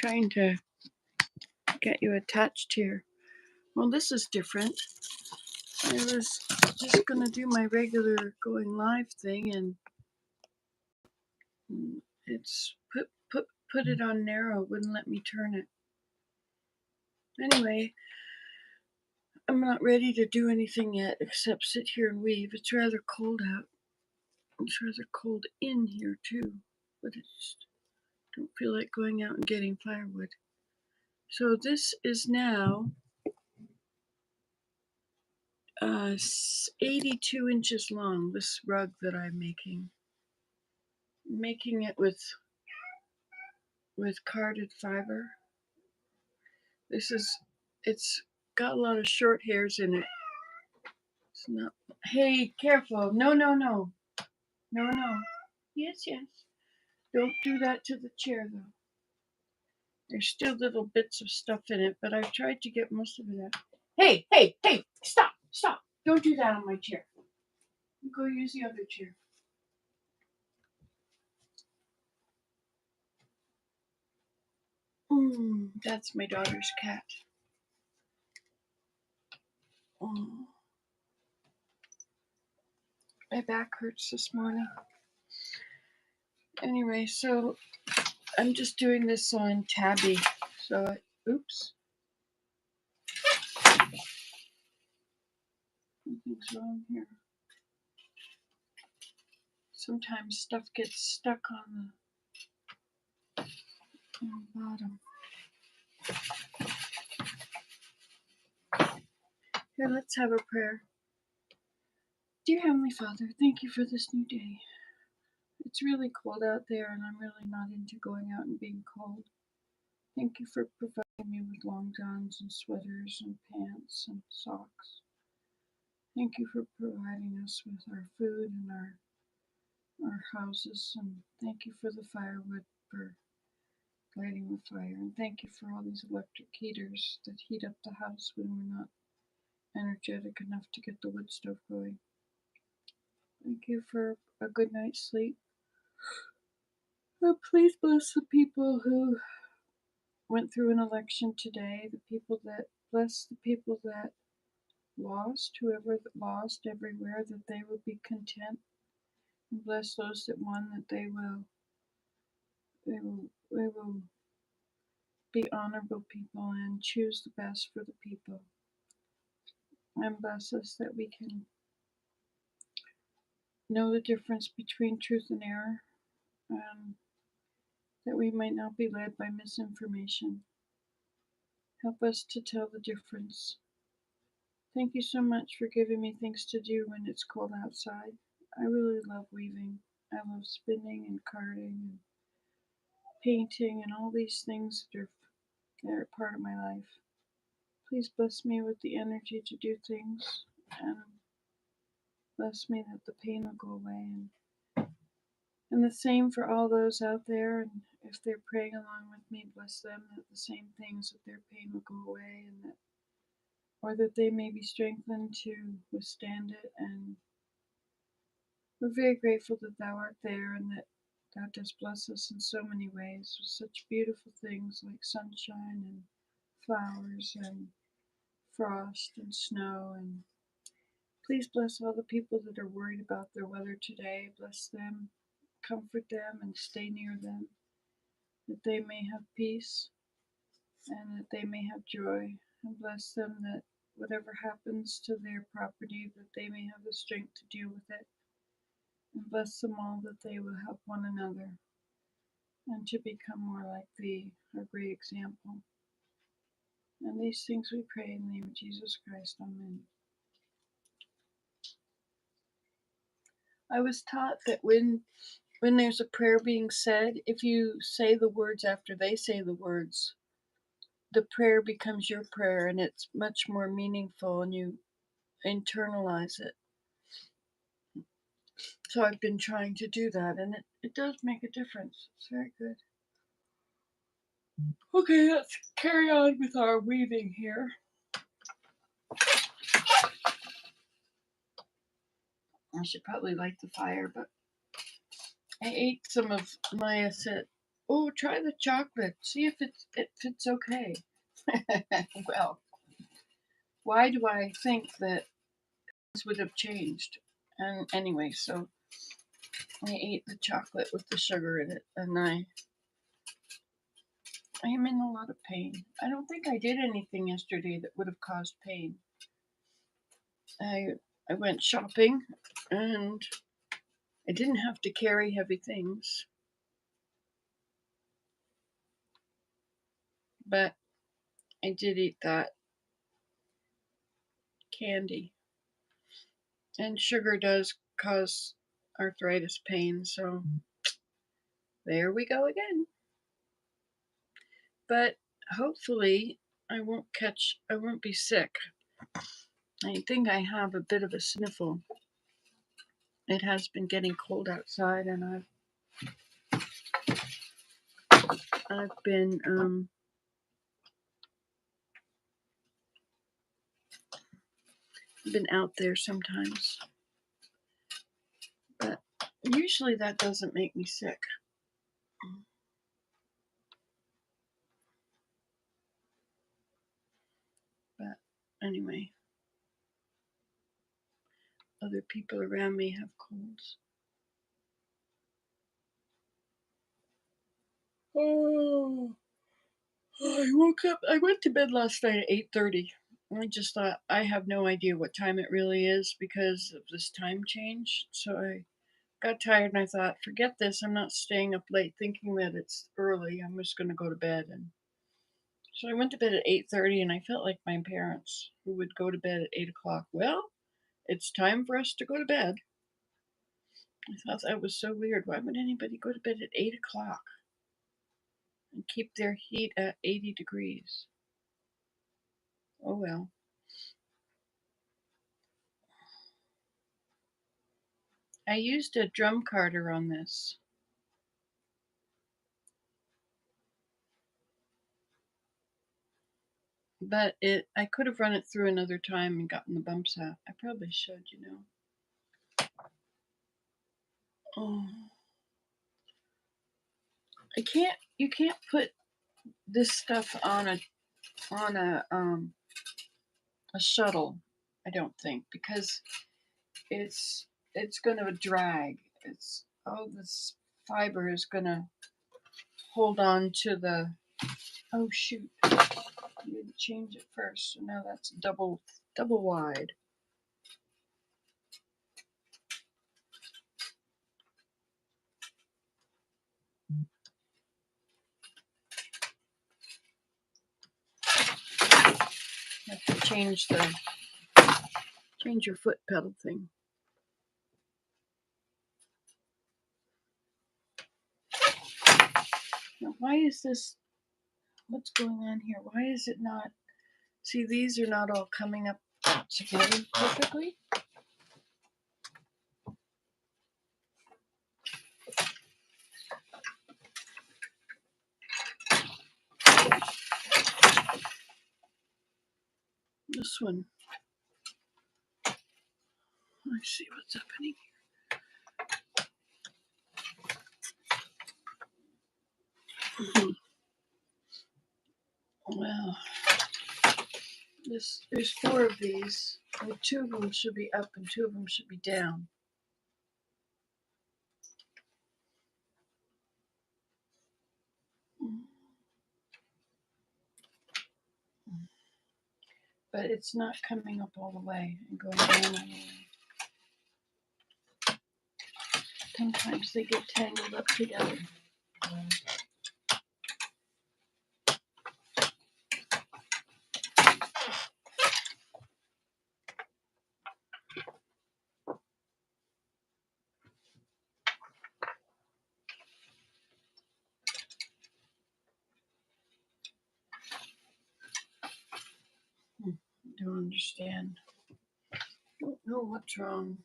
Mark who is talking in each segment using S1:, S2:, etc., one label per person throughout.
S1: trying to get you attached here. Well, this is different. I was just gonna do my regular going live thing, and it's put it on narrow, wouldn't let me turn it. Anyway, I'm not ready to do anything yet except sit here and weave. It's rather cold out. It's rather cold in here too, but I just don't feel like going out and getting firewood. So this is now 82 inches long, this rug that I'm making it with carded fiber. It's got a lot of short hairs in it. It's not, hey, careful, no. Yes, don't do that to the chair though. There's still little bits of stuff in it, but I've tried to get most of it out. Hey, stop, don't do that on my chair. Go use the other chair. That's my daughter's cat. My back hurts this morning. Anyway, so I'm just doing this on Tabby. So, oops. Something's wrong here. Sometimes stuff gets stuck on the bottom. Here, let's have a prayer. Dear Heavenly Father, thank you for this new day. It's really cold out there, and I'm really not into going out and being cold. Thank you for providing me with long johns and sweaters and pants and socks. Thank you for providing us with our food and our houses, and thank you for the firewood for lighting the fire, and thank you for all these electric heaters that heat up the house when we're not energetic enough to get the wood stove going. Thank you for a good night's sleep. Please bless the people who went through an election today, bless the people that lost, whoever that lost everywhere, that they will be content, and bless those that won, that they will be honorable people and choose the best for the people. And bless us that we can know the difference between truth and error, that we might not be led by misinformation. Help us to tell the difference. Thank you so much for giving me things to do when it's cold outside. I really love weaving. I love spinning and carding and painting and all these things that are part of my life. Please bless me with the energy to do things, and bless me that the pain will go away. And the same for all those out there, and if they're praying along with me, bless them that the same things, that their pain will go away, and that they may be strengthened to withstand it. And we're very grateful that Thou art there, and that Thou dost bless us in so many ways with such beautiful things like sunshine and flowers and frost and snow. And please bless all the people that are worried about their weather today. Bless them, comfort them, and stay near them, that they may have peace and that they may have joy. And bless them that whatever happens to their property, that they may have the strength to deal with it. And bless them all that they will help one another and to become more like Thee, our great example. And these things we pray in the name of Jesus Christ. Amen. I was taught that when there's a prayer being said, if you say the words after they say the words, the prayer becomes your prayer, and it's much more meaningful, and you internalize it. So I've been trying to do that, and it does make a difference. It's very good. Okay, let's carry on with our weaving here. I should probably light the fire, but I ate some of Maya said Oh, try the chocolate. See if it's okay. Well, why do I think that this would have changed? And anyway, so I ate the chocolate with the sugar in it, and I am in a lot of pain. I don't think I did anything yesterday that would have caused pain. I went shopping, and I didn't have to carry heavy things, but I did eat that candy. And sugar does cause arthritis pain, so there we go again. But hopefully I won't be sick. I think I have a bit of a sniffle. It has been getting cold outside, and I've been out there sometimes, but usually that doesn't make me sick. But anyway, other people around me have colds. Oh, I went to bed last night at 8:30. I just thought I have no idea what time it really is because of this time change. So I got tired and I thought, forget this. I'm not staying up late thinking that it's early. I'm just going to go to bed. And so I went to bed at 8:30, and I felt like my parents who would go to bed at 8 o'clock. Well, it's time for us to go to bed. I thought that was so weird. Why would anybody go to bed at 8 o'clock and keep their heat at 80 degrees? Oh well. I used a drum carder on this. But I could have run it through another time and gotten the bumps out. I probably should, you know. Oh. You can't put this stuff on a shuttle, I don't think, because it's gonna drag. It's all this fiber is gonna hold on to the, oh shoot. I need to change it first. So now that's double wide. You have to change your foot pedal thing. Now, why is this? What's going on here? Why is it not? See, these are not all coming up together perfectly. This one. I see what's happening here. Well, there's 4 of these, and 2 of them should be up and 2 of them should be down. But it's not coming up all the way and going down all the way. Sometimes they get tangled up together. Don't understand. Don't know what's wrong.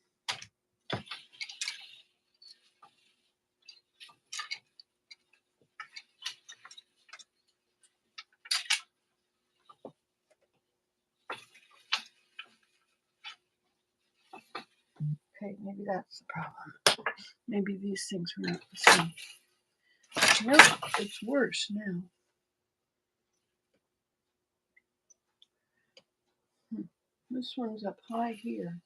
S1: Okay, maybe that's the problem. Maybe these things were not the same. Nope, it's worse now. This one's up high here.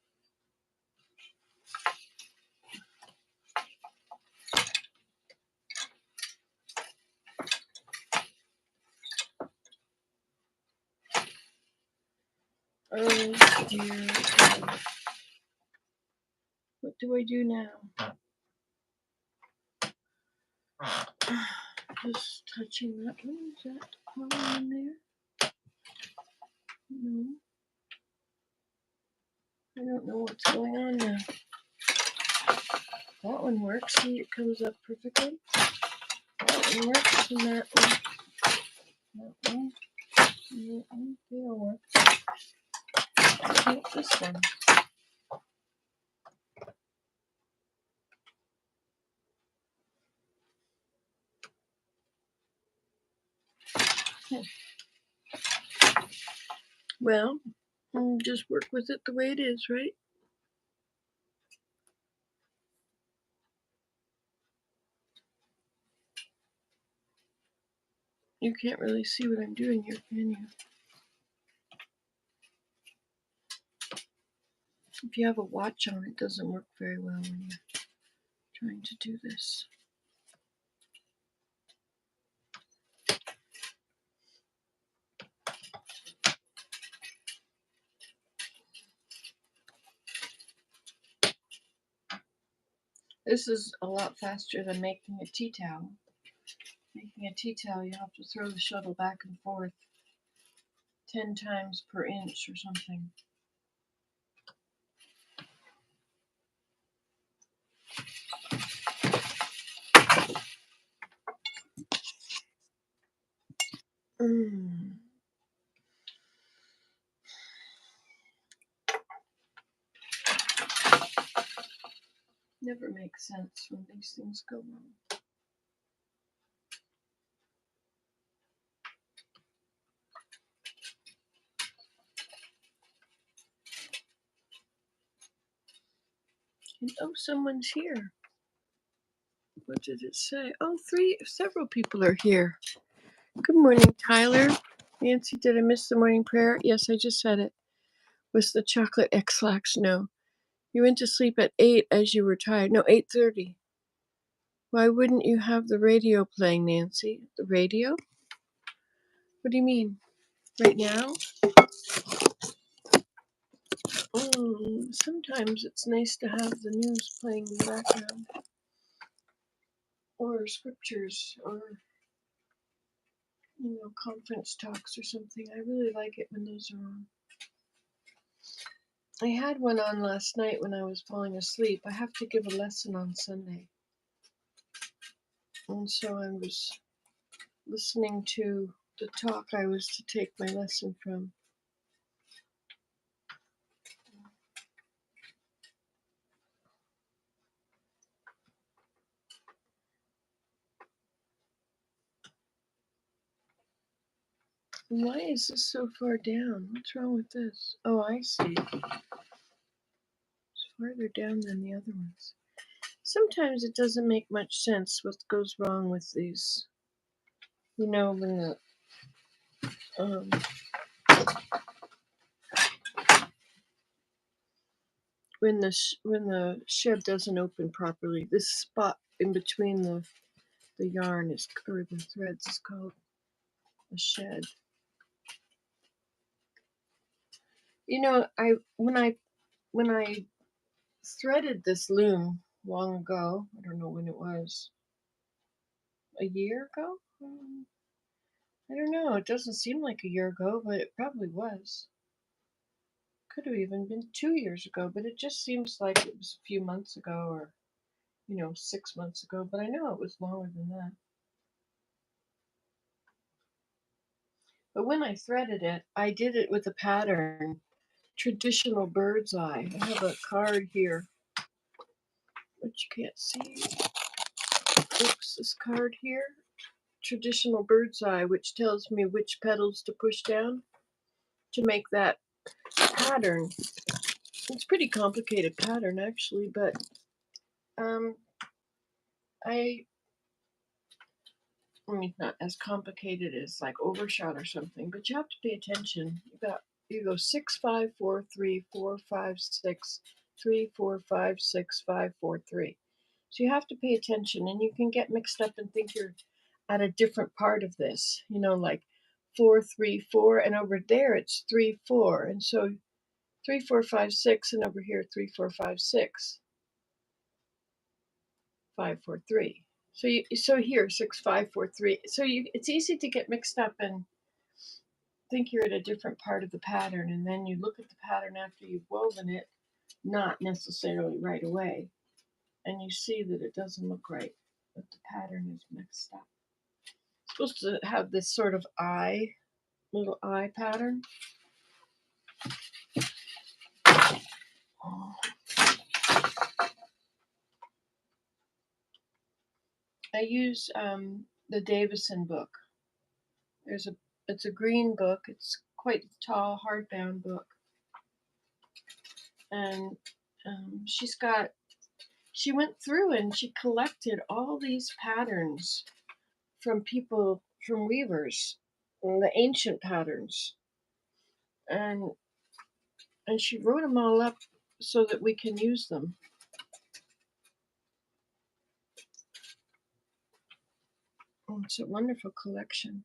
S1: Oh dear God. What do I do now? Just touching that one. Is that pollen in there? No. I don't know what's going on now. That one works. See, it comes up perfectly. That one works, and that one. That one. And that one. They all work. Not this one. Well, just work with it the way it is, right? You can't really see what I'm doing here, can you? If you have a watch on, it doesn't work very well when you're trying to do this. This is a lot faster than making a tea towel. Making a tea towel, you have to throw the shuttle back and forth 10 times per inch or something. Never makes sense when these things go wrong. And oh, someone's here. What did it say? Oh, several people are here. Good morning, Tyler. Nancy, did I miss the morning prayer? Yes, I just said it. Was the chocolate X-Lax? No. You went to sleep at 8 as you were tired. No, 8:30. Why wouldn't you have the radio playing, Nancy? The radio? What do you mean? Right now? Sometimes it's nice to have the news playing in the background. Or scriptures, or, conference talks or something. I really like it when those are on. I had one on last night when I was falling asleep. I have to give a lesson on Sunday. And so I was listening to the talk I was to take my lesson from. Why is this so far down? What's wrong with this? Oh, I see. It's farther down than the other ones. Sometimes it doesn't make much sense what goes wrong with these. When the when the shed doesn't open properly, this spot in between the yarn or the threads is called a shed. When I threaded this loom long ago, I don't know when it was, a year ago? I don't know, it doesn't seem like a year ago, but it probably was. Could have even been 2 years ago, but it just seems like it was a few months ago or, 6 months ago, but I know it was longer than that. But when I threaded it, I did it with a pattern, traditional bird's eye. I have a card here, which you can't see. Oops, this card here, traditional bird's eye, which tells me which petals to push down to make that pattern. It's a pretty complicated pattern actually, but I I mean, not as complicated as like overshot or something, but you have to pay attention. You go 6, 5, 4, 3, 4, 5, 6, 3, 4, 5, 6, 5, 4, 3. So you have to pay attention, and you can get mixed up and think you're at a different part of this, like 4, 3, 4, and over there it's 3, 4. And so 3, 4, 5, 6, and over here 3, 4, 5, 6, 5, 4, 3. So here 6, 5, 4, 3. So it's easy to get mixed up and think you're at a different part of the pattern, and then you look at the pattern after you've woven it, not necessarily right away, and you see that it doesn't look right, that the pattern is mixed up. It's supposed to have this sort of little eye pattern. I use the Davison book. It's a green book. It's quite a tall, hardbound book, and she went through and she collected all these patterns from weavers, the ancient patterns, and she wrote them all up so that we can use them. It's a wonderful collection.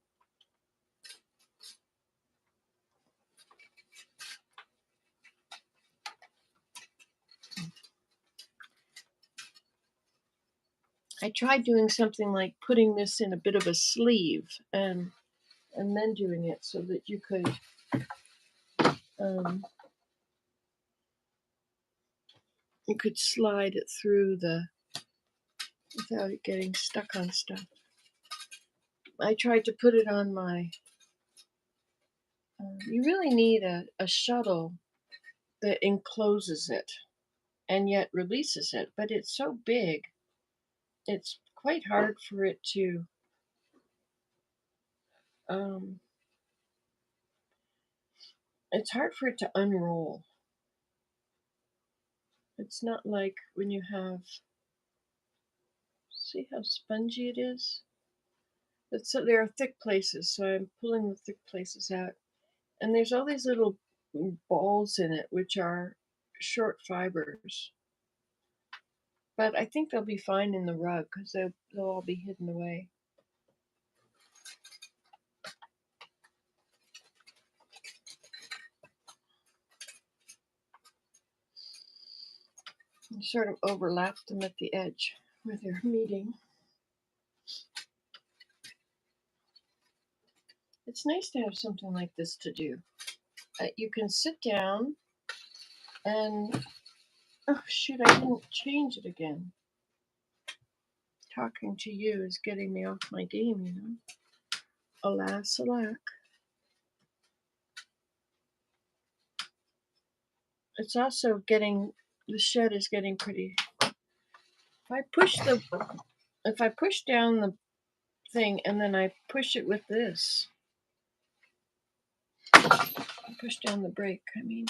S1: I tried doing something like putting this in a bit of a sleeve and then doing it so that you could slide it through without it getting stuck on stuff. I tried to put it on my. You really need a shuttle that encloses it and yet releases it, but it's so big, it's quite hard for it to unroll. It's not like when you have, see how spongy it is? There are thick places, so I'm pulling the thick places out. And there's all these little balls in it, which are short fibers. But I think they'll be fine in the rug because they'll all be hidden away. You sort of overlap them at the edge where they're meeting. It's nice to have something like this to do. You can sit down and, oh shoot, I didn't change it again. Talking to you is getting me off my game, Alas, alack. It's also the shed is getting pretty. If I push down the thing and then I push it with this, push down the brake, I mean.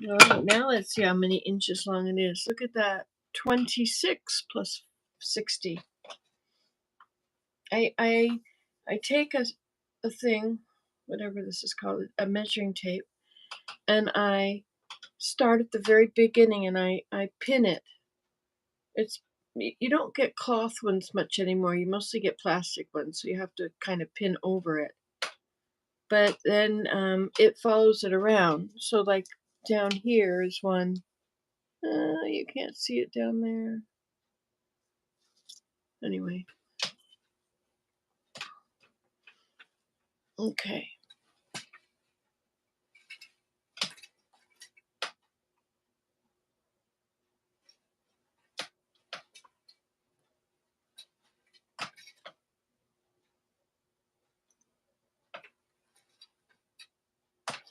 S1: Well, now let's see how many inches long it is. Look at that, 26 plus 60. I take a thing, whatever this is called, a measuring tape, and I start at the very beginning and I pin it. You don't get cloth ones much anymore. You mostly get plastic ones, so you have to kind of pin over it. But then it follows it around. So like down here is one. You can't see it down there. Anyway. Okay.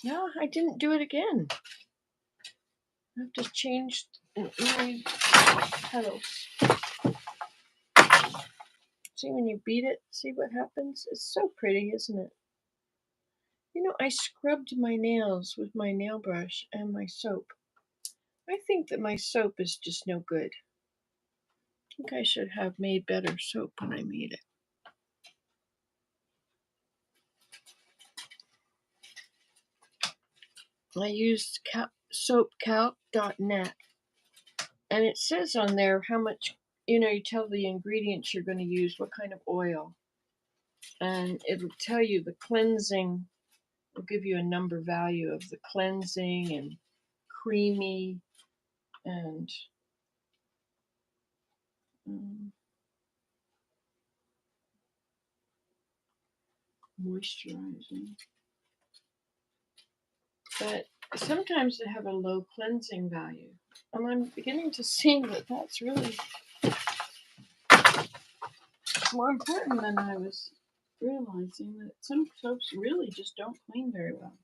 S1: No, I didn't do it again. I have to change my petals. See, when you beat it, see what happens? It's so pretty, isn't it? I scrubbed my nails with my nail brush and my soap. I think that my soap is just no good. I think I should have made better soap when I made it. I used soapcalc.net, and it says on there how much, you tell the ingredients you're going to use, what kind of oil, and it'll tell you the cleansing, will give you a number value of the cleansing and creamy and moisturizing. But sometimes they have a low cleansing value. And I'm beginning to see that that's really more important than I was realizing, that some soaps really just don't clean very well.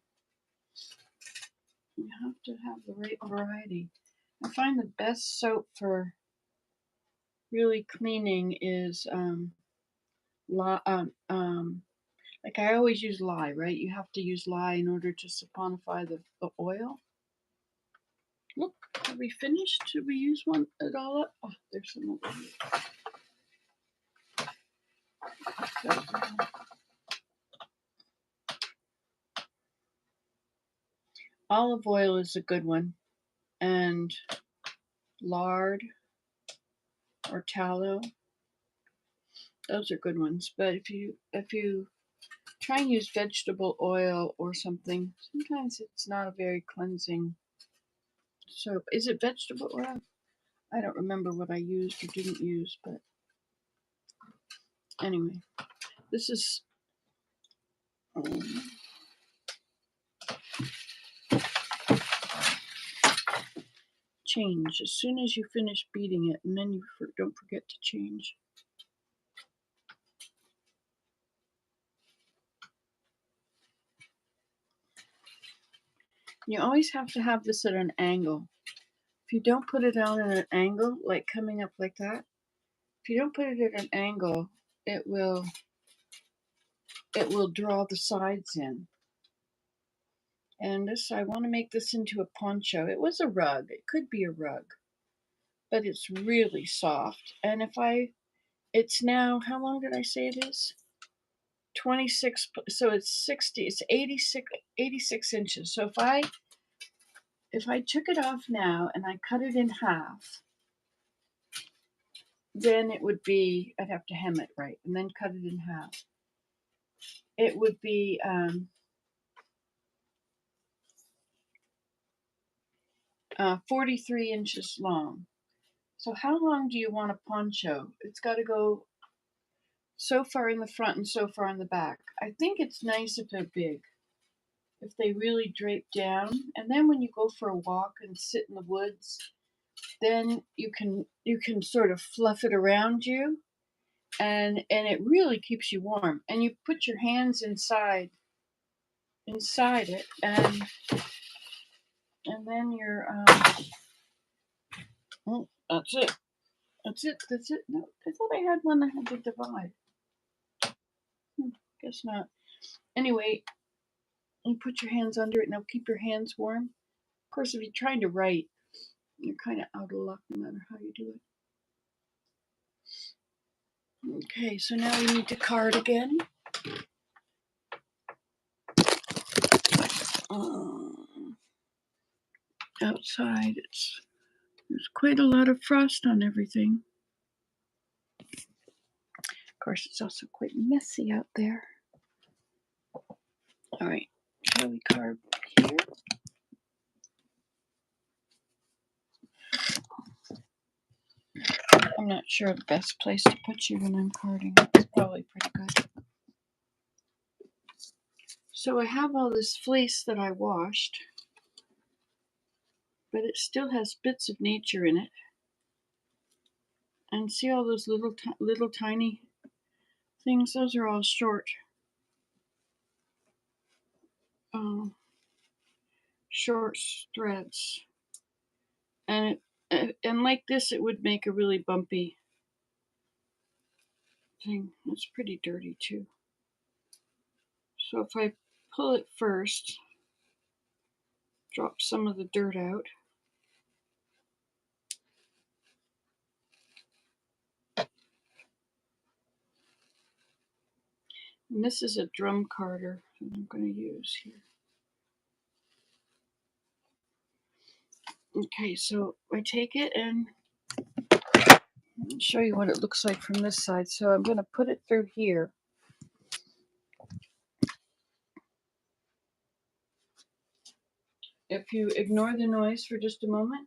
S1: You have to have the right variety. I find the best soap for really cleaning is like I always use lye, right? You have to use lye in order to saponify the oil. Look, are we finished? Should we use one at all up? Oh, there's some over here. Olive oil is a good one, and lard or tallow. Those are good ones. But if you try and use vegetable oil or something, sometimes it's not a very cleansing soap. Is it vegetable oil? I don't remember what I used or didn't use, but anyway, this is change as soon as you finish beating it, and then you don't forget to change. You always have to have this at an angle. If you don't put it out at an angle, like coming up like that, if you don't put it at an angle, it will draw the sides in. And this, I want to make this into a poncho. It was a rug. It could be a rug, but it's really soft. And it's now, how long did I say it is? 26, so it's 60, it's 86 inches. So if I took it off now and I cut it in half, then it would be, I'd have to hem it right and then cut it in half. It would be 43 inches long. So how long do you want a poncho? It's got to go so far in the front and so far in the back. I think it's nice if they're big, if they really drape down. And then when you go for a walk and sit in the woods, then you can sort of fluff it around you, and it really keeps you warm. And you put your hands inside it, and then you're oh, that's it. No, I thought I had one that had to divide. Guess not. Anyway, you put your hands under it, and it'll keep your hands warm. Of course, if you're trying to write, you're kind of out of luck no matter how you do it. Okay, so now we need to card again. Outside, there's quite a lot of frost on everything. Of course, it's also quite messy out there. All right, shall we card here? I'm not sure the best place to put you when I'm carding. It's probably pretty good. So I have all this fleece that I washed, but it still has bits of nature in it. And see all those little tiny things? Those are all short threads. And like this, it would make a really bumpy thing. It's pretty dirty too. So if I pull it first, drop some of the dirt out, And this is a drum carder that I'm going to use here. Okay, so I take it and I'll show you what it looks like from this side. So I'm going to put it through here. If you ignore the noise for just a moment.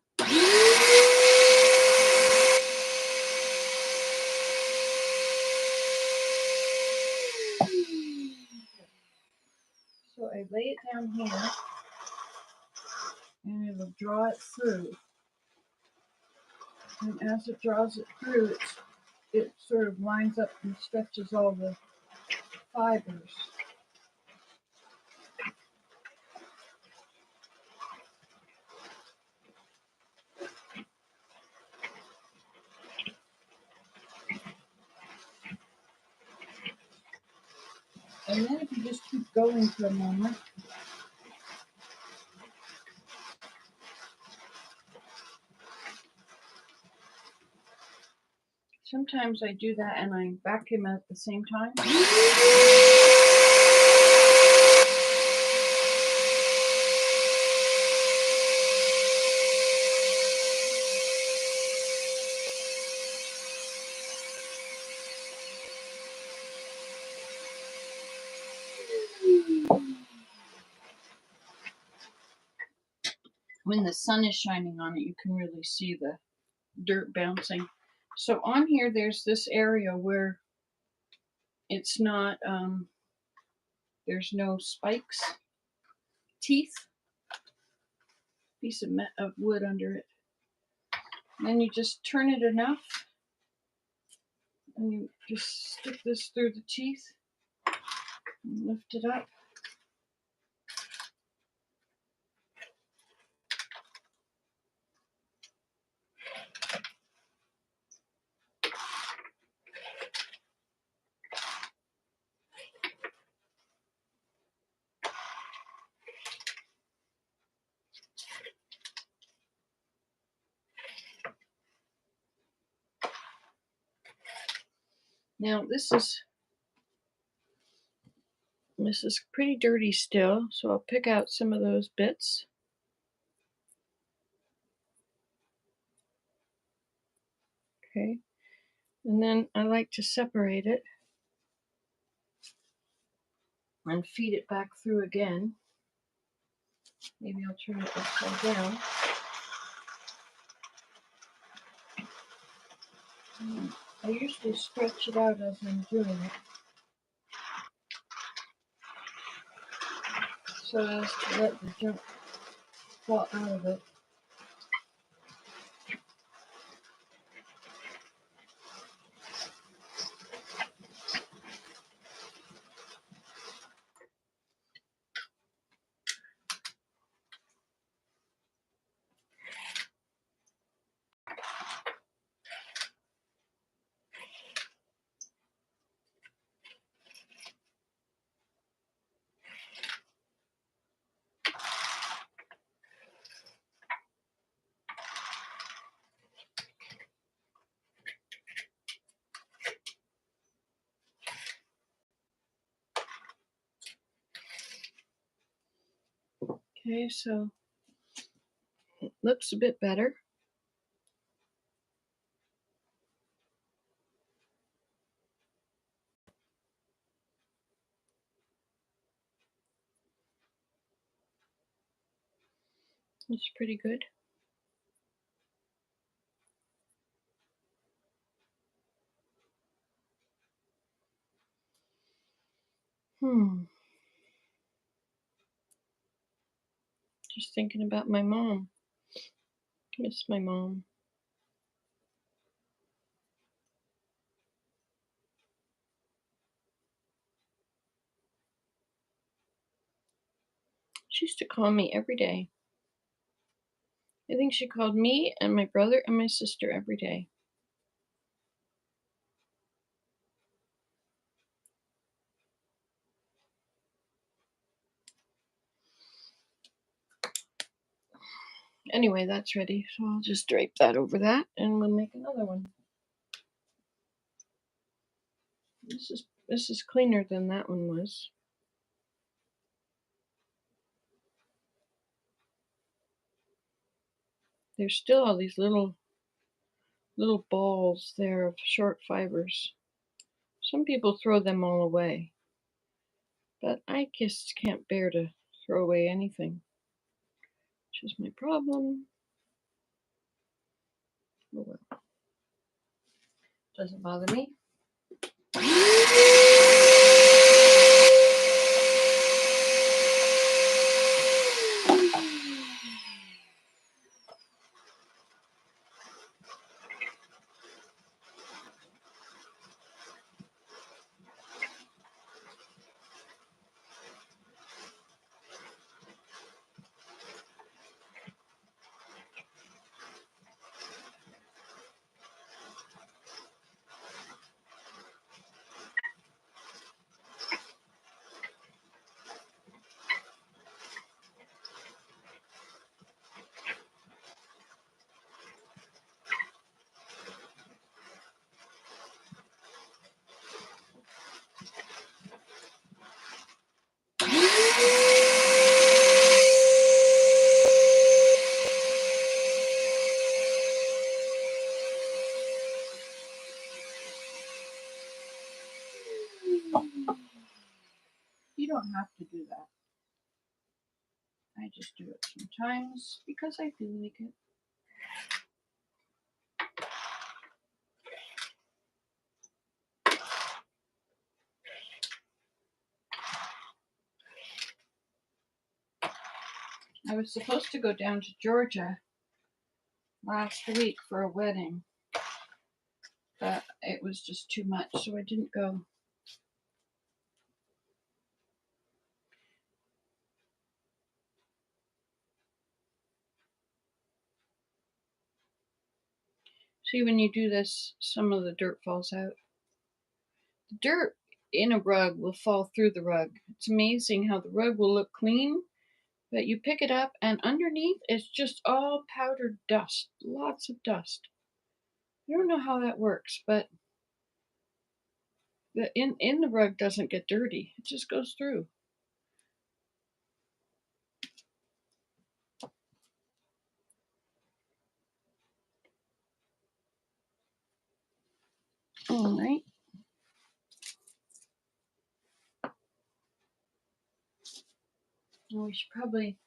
S1: So I lay it down here and it'll draw it through. And as it draws it through, it sort of lines up and stretches all the fibers. And then if you just keep going for a moment, sometimes I do that and I vacuum at the same time. When the sun is shining on it, you can really see the dirt bouncing. So on here, there's this area where it's not, there's no spikes, teeth, piece of wood under it. And then you just turn it enough, and you just stick this through the teeth, and lift it up. Now this is pretty dirty still, so I'll pick out some of those bits. Okay, and then I like to separate it and feed it back through again. Maybe I'll turn it upside down. I usually stretch it out as I'm doing it, so as to let the junk fall out of it. Okay, so it looks a bit better. It's pretty good. Just thinking about my mom. Miss my mom. She used to call me every day. I think she called me and my brother and my sister every day. Anyway, that's ready, so I'll just drape that over that and we'll make another one. This is This is cleaner than that one was. There's still all these little balls there of short fibers. Some people throw them all away, but I just can't bear to throw away anything, which is my problem. Oh well. Doesn't bother me. You don't have to do that. I just do it sometimes because I feel like it. I was supposed to go down to Georgia last week for a wedding, but it was just too much, so I didn't go. See, when you do this, some of the dirt falls out. The dirt in a rug will fall through the rug. It's amazing how the rug will look clean, but you pick it up and underneath it's just all powdered dust, lots of dust. I don't know how that works, but the in the rug doesn't get dirty. It just goes through. All right. Well, we should probably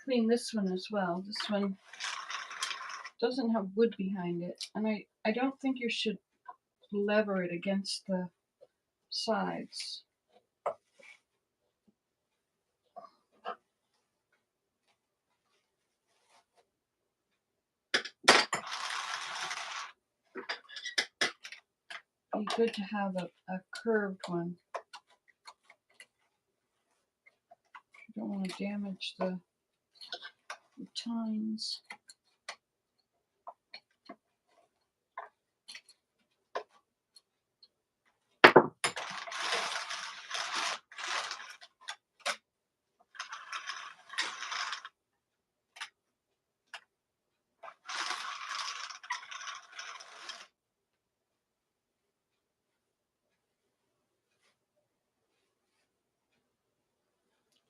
S1: clean this one as well. This one doesn't have wood behind it, and I don't think you should lever it against the sides. Be good to have a curved one. You don't want to damage the tines.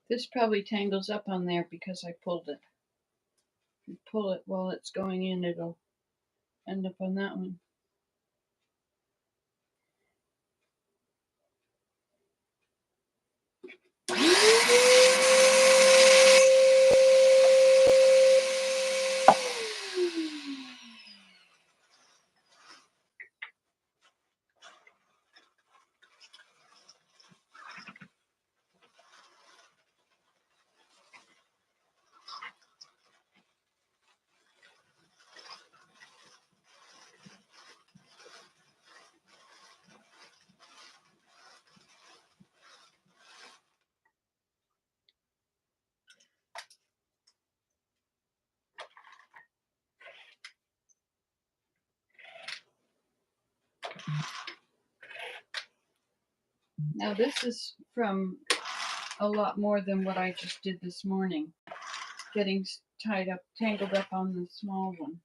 S1: This probably tangles up on there because I pulled it. If you pull it while it's going in, it'll end up on that one. Now this is from a lot more than what I just did this morning, getting tangled up on the small one.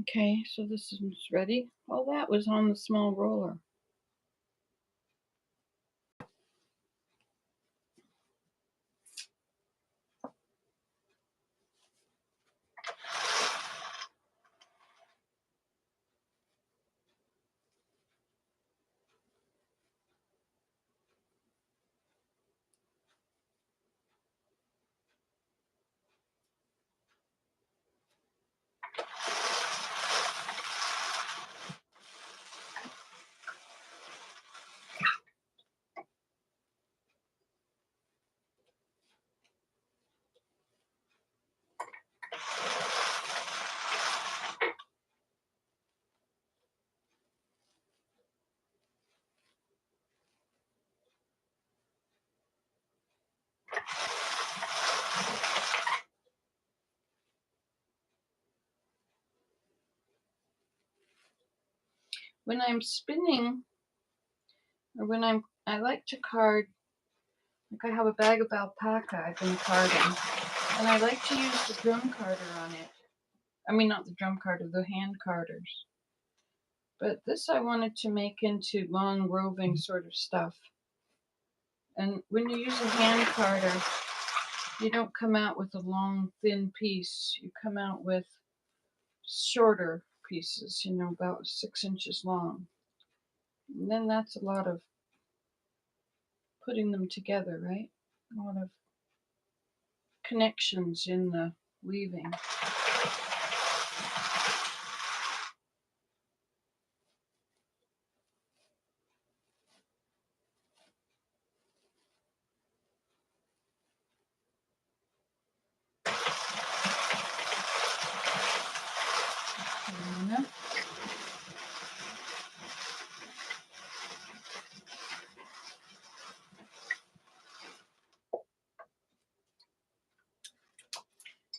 S1: Okay, so this is ready. All that was on the small roller. When I'm spinning, or when I like to card, like I have a bag of alpaca I've been carding, and I like to use the drum carder on it. I mean, not the drum carder, the hand carders. But this I wanted to make into long roving sort of stuff. And when you use a hand carder, you don't come out with a long, thin piece. You come out with shorter pieces, about 6 inches long. And then that's a lot of putting them together, right? A lot of connections in the weaving.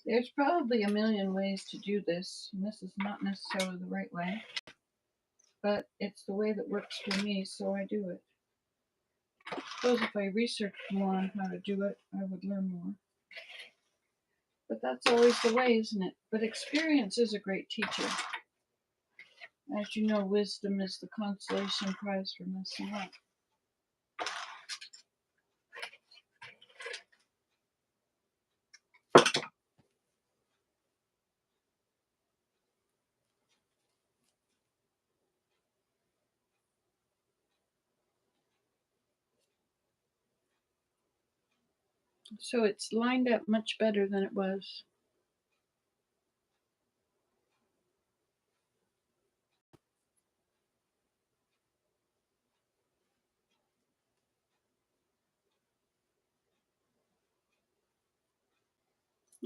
S1: There's probably a million ways to do this, and this is not necessarily the right way, but it's the way that works for me, so I do it. I suppose if I researched more on how to do it, I would learn more. But that's always the way, isn't it? But experience is a great teacher. As you know, wisdom is the consolation prize for messing up. So it's lined up much better than it was.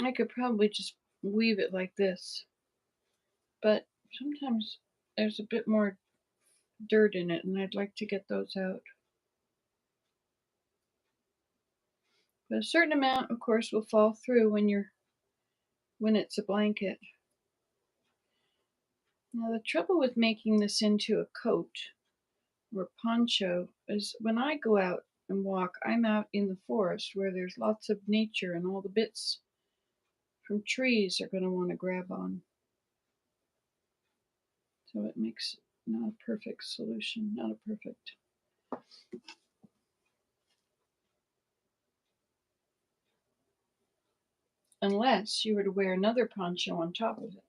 S1: I could probably just weave it like this, but sometimes there's a bit more dirt in it, and I'd like to get those out. But a certain amount, of course, will fall through when it's a blanket. Now the trouble with making this into a coat or poncho is when I go out and walk, I'm out in the forest where there's lots of nature and all the bits from trees are going to want to grab on. So it makes not a perfect solution, not a perfect. Unless you were to wear another poncho on top of it.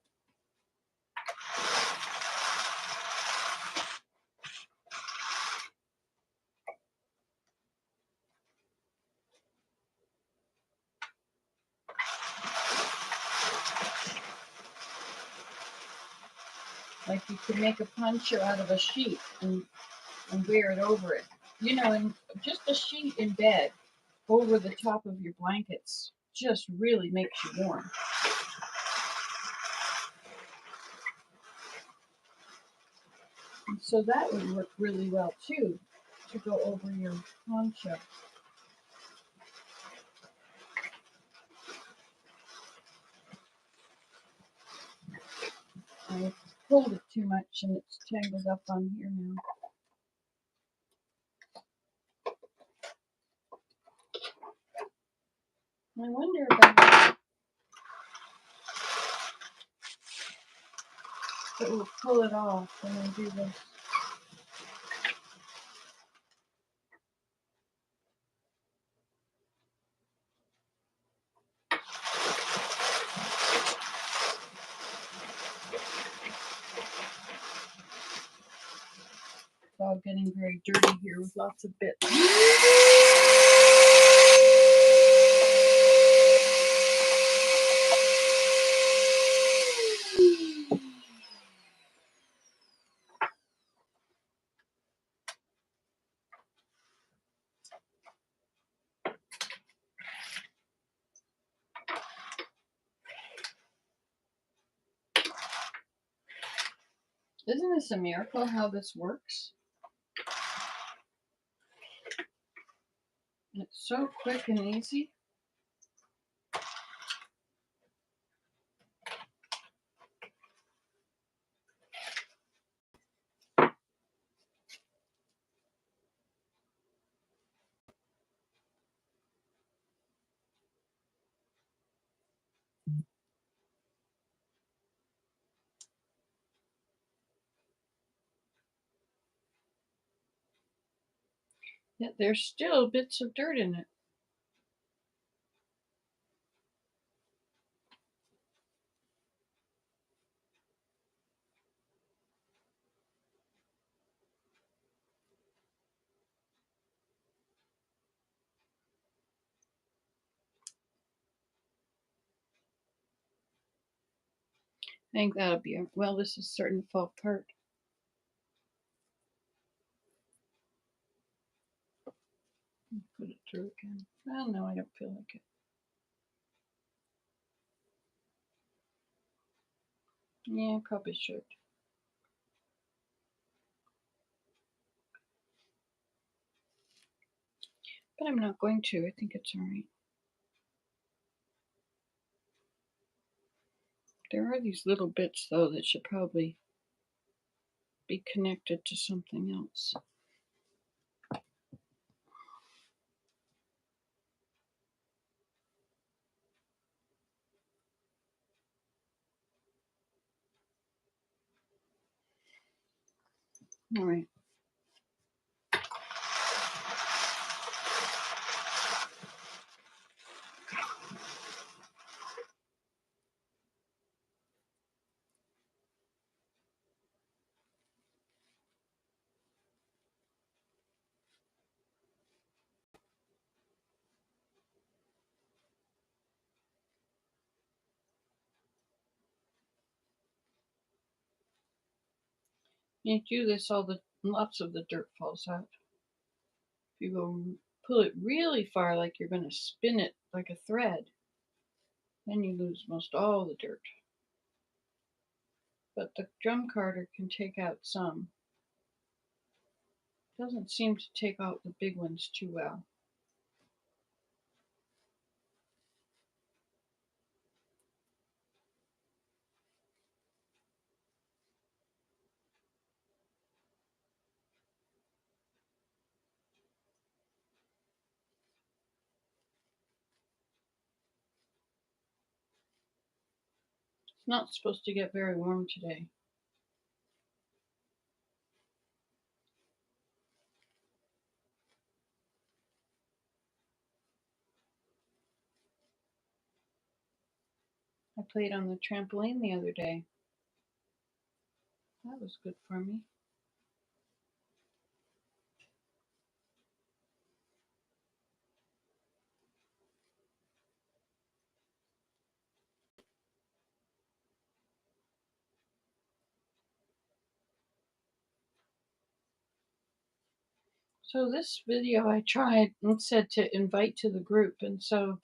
S1: Like you could make a poncho out of a sheet and wear it over it. And just a sheet in bed over the top of your blankets just really makes you warm. And so that would work really well too, to go over your poncho. I pulled it too much and it's tangled up on here now. I wonder about But we'll pull it off when I do this. It's all getting very dirty here with lots of bits. Isn't this a miracle how this works? It's so quick and easy. Yet there's still bits of dirt in it. I think that'll be it. Well, this is starting to fall apart. Put it through again. Well, no, I don't feel like it. Yeah, I probably should. But I'm not going to. I think it's alright. There are these little bits, though, that should probably be connected to something else. All right. You do this, lots of the dirt falls out. If you go pull it really far, like you're going to spin it like a thread, then you lose most all the dirt. But the drum carder can take out some. Doesn't seem to take out the big ones too well. It's not supposed to get very warm today. I played on the trampoline the other day. That was good for me. So this video I tried and said to invite to the group, and so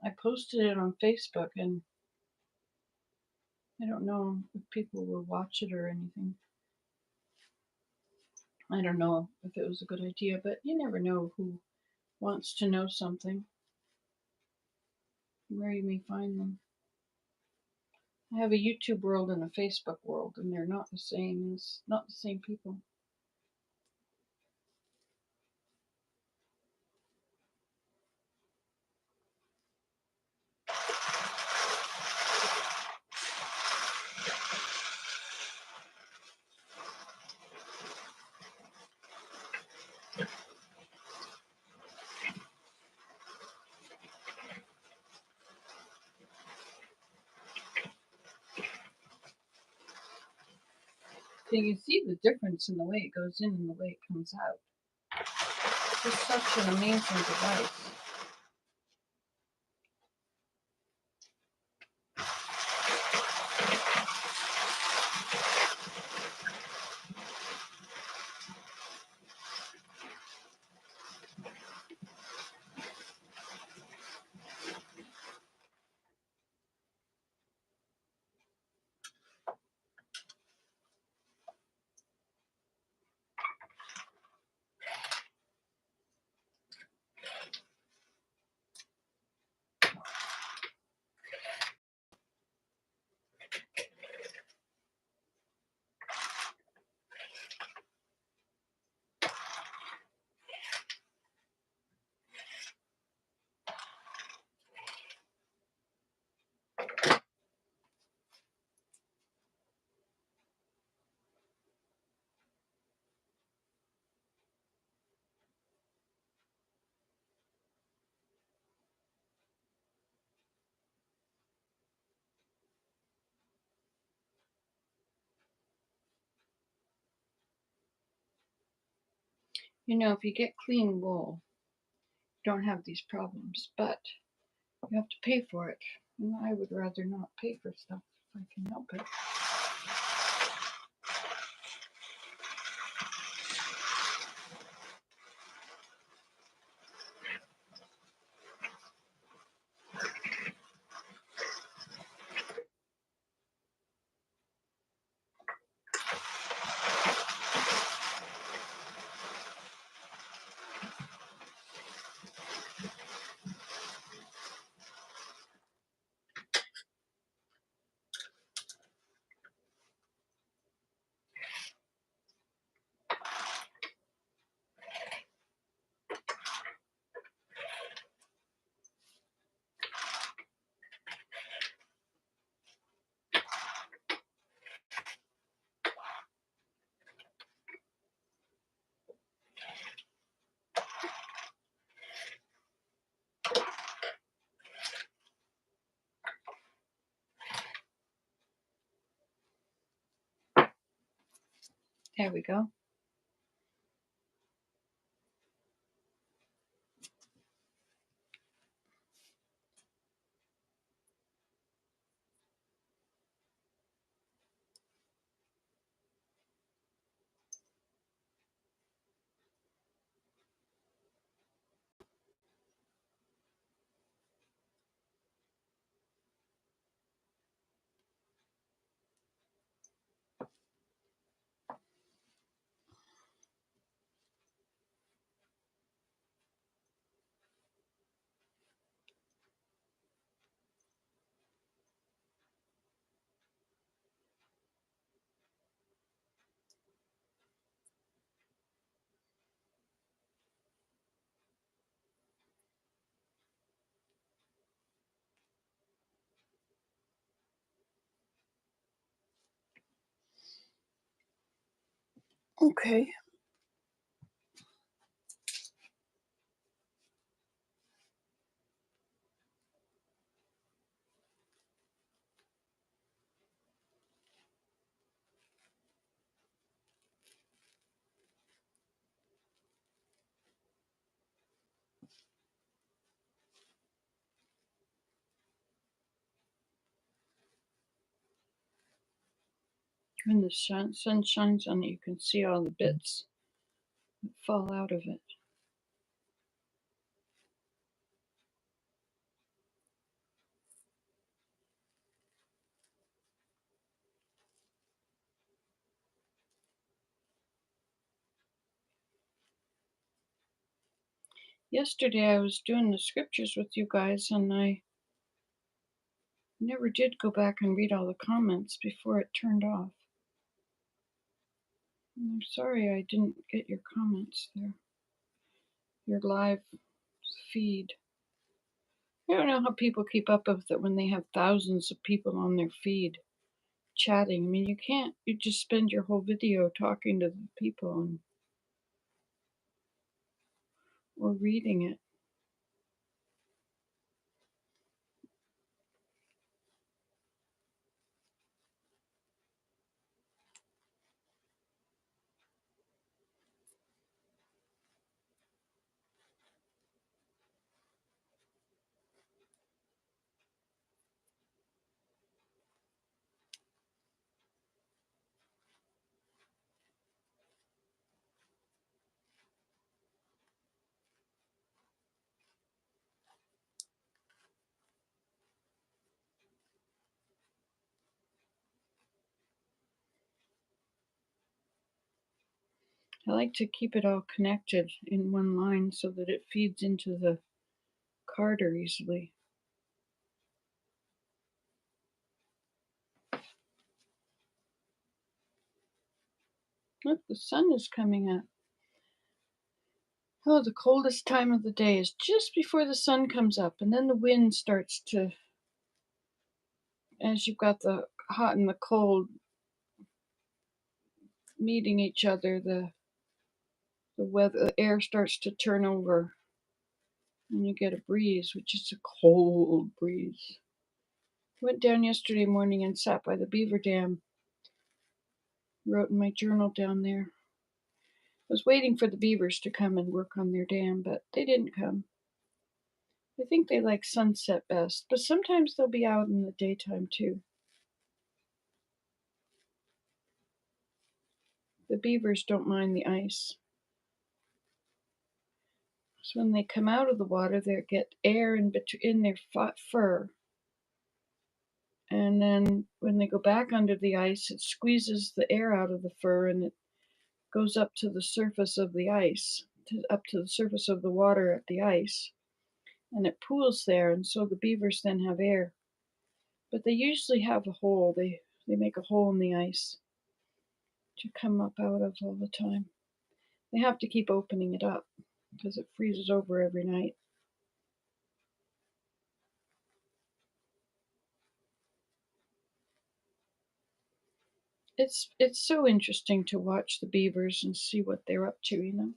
S1: I posted it on Facebook, and I don't know if people will watch it or anything. I don't know if it was a good idea, but you never know who wants to know something, where you may find them. I have a YouTube world and a Facebook world, and they're not the same. It's not the same people. So you see the difference in the way it goes in and the way it comes out. It's such an amazing device. You know, if you get clean wool, you don't have these problems, but you have to pay for it. And I would rather not pay for stuff if I can help it. There we go. Okay. When the sun shines on it, you can see all the bits that fall out of it. Yesterday I was doing the scriptures with you guys, and I never did go back and read all the comments before it turned off. I'm sorry I didn't get your comments there. Your live feed. I don't know how people keep up with it when they have thousands of people on their feed chatting. I mean, you just spend your whole video talking to the people or reading it. I like to keep it all connected in one line so that it feeds into the carder easily. Look, the sun is coming up. Oh, the coldest time of the day is just before the sun comes up, and then the wind starts to, as you've got the hot and the cold meeting each other, the air starts to turn over, and you get a breeze, which is a cold breeze. Went down yesterday morning and sat by the beaver dam. Wrote in my journal down there. I was waiting for the beavers to come and work on their dam, but they didn't come. I think they like sunset best, but sometimes they'll be out in the daytime too. The beavers don't mind the ice. So when they come out of the water, they get air in their fur. And then when they go back under the ice, it squeezes the air out of the fur and it goes up to the surface of the ice, up to the surface of the water at the ice. And it pools there, and so the beavers then have air. But they usually have a hole. They make a hole in the ice to come up out of all the time. They have to keep opening it up because it freezes over every night. It's so interesting to watch the beavers and see what they're up to, you know.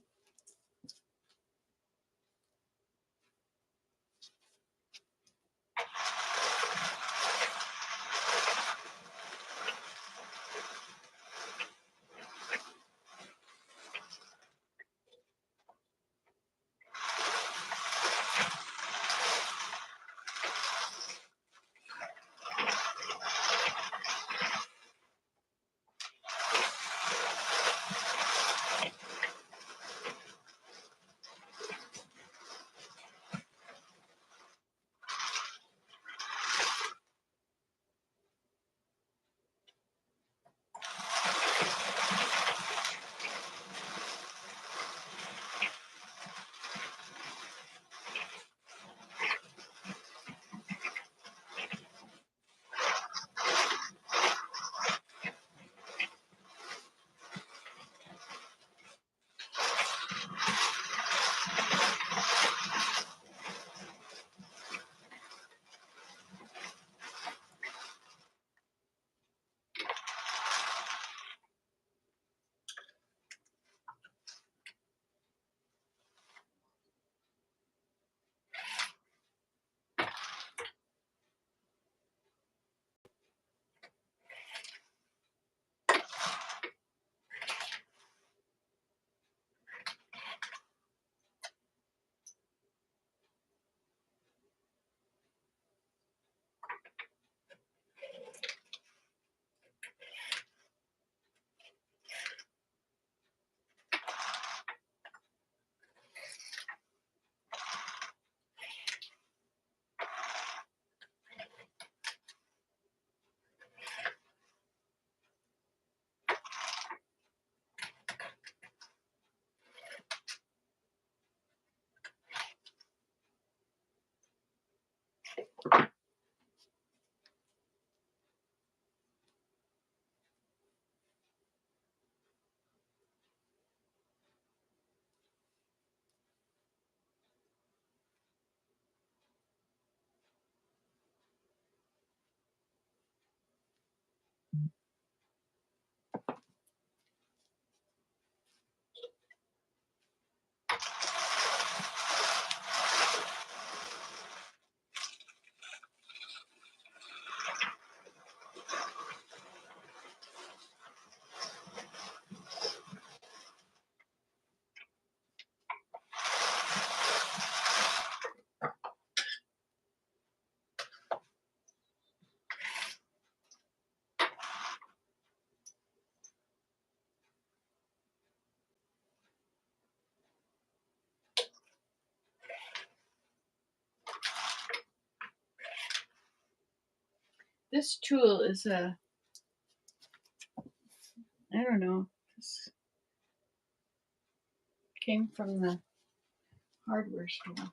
S1: This tool is I don't know, came from the hardware store.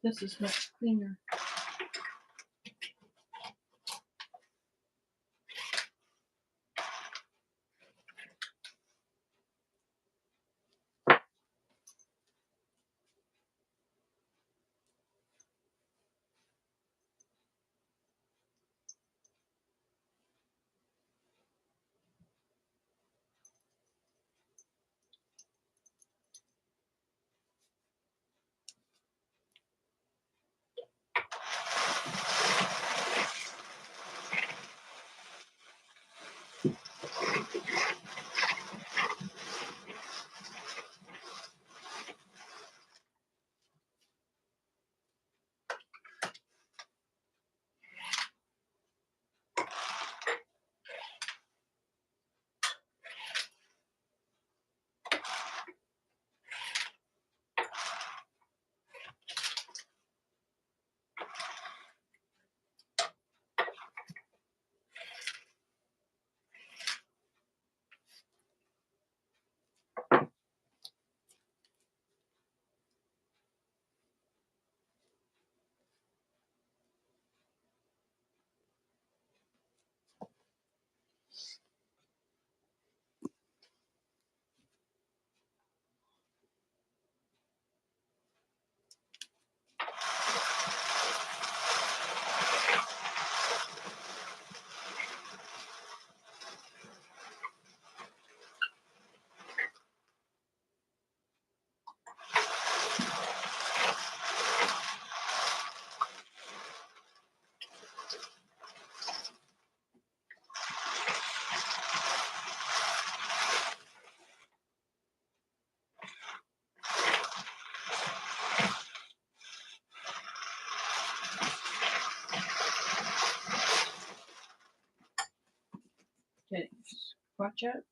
S1: This is much cleaner. watch it.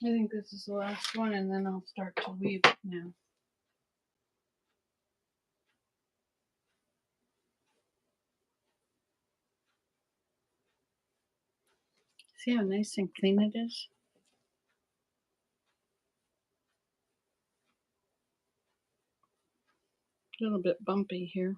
S1: I think this is the last one, and then I'll start to weave it now. See how nice and clean it is? A little bit bumpy here.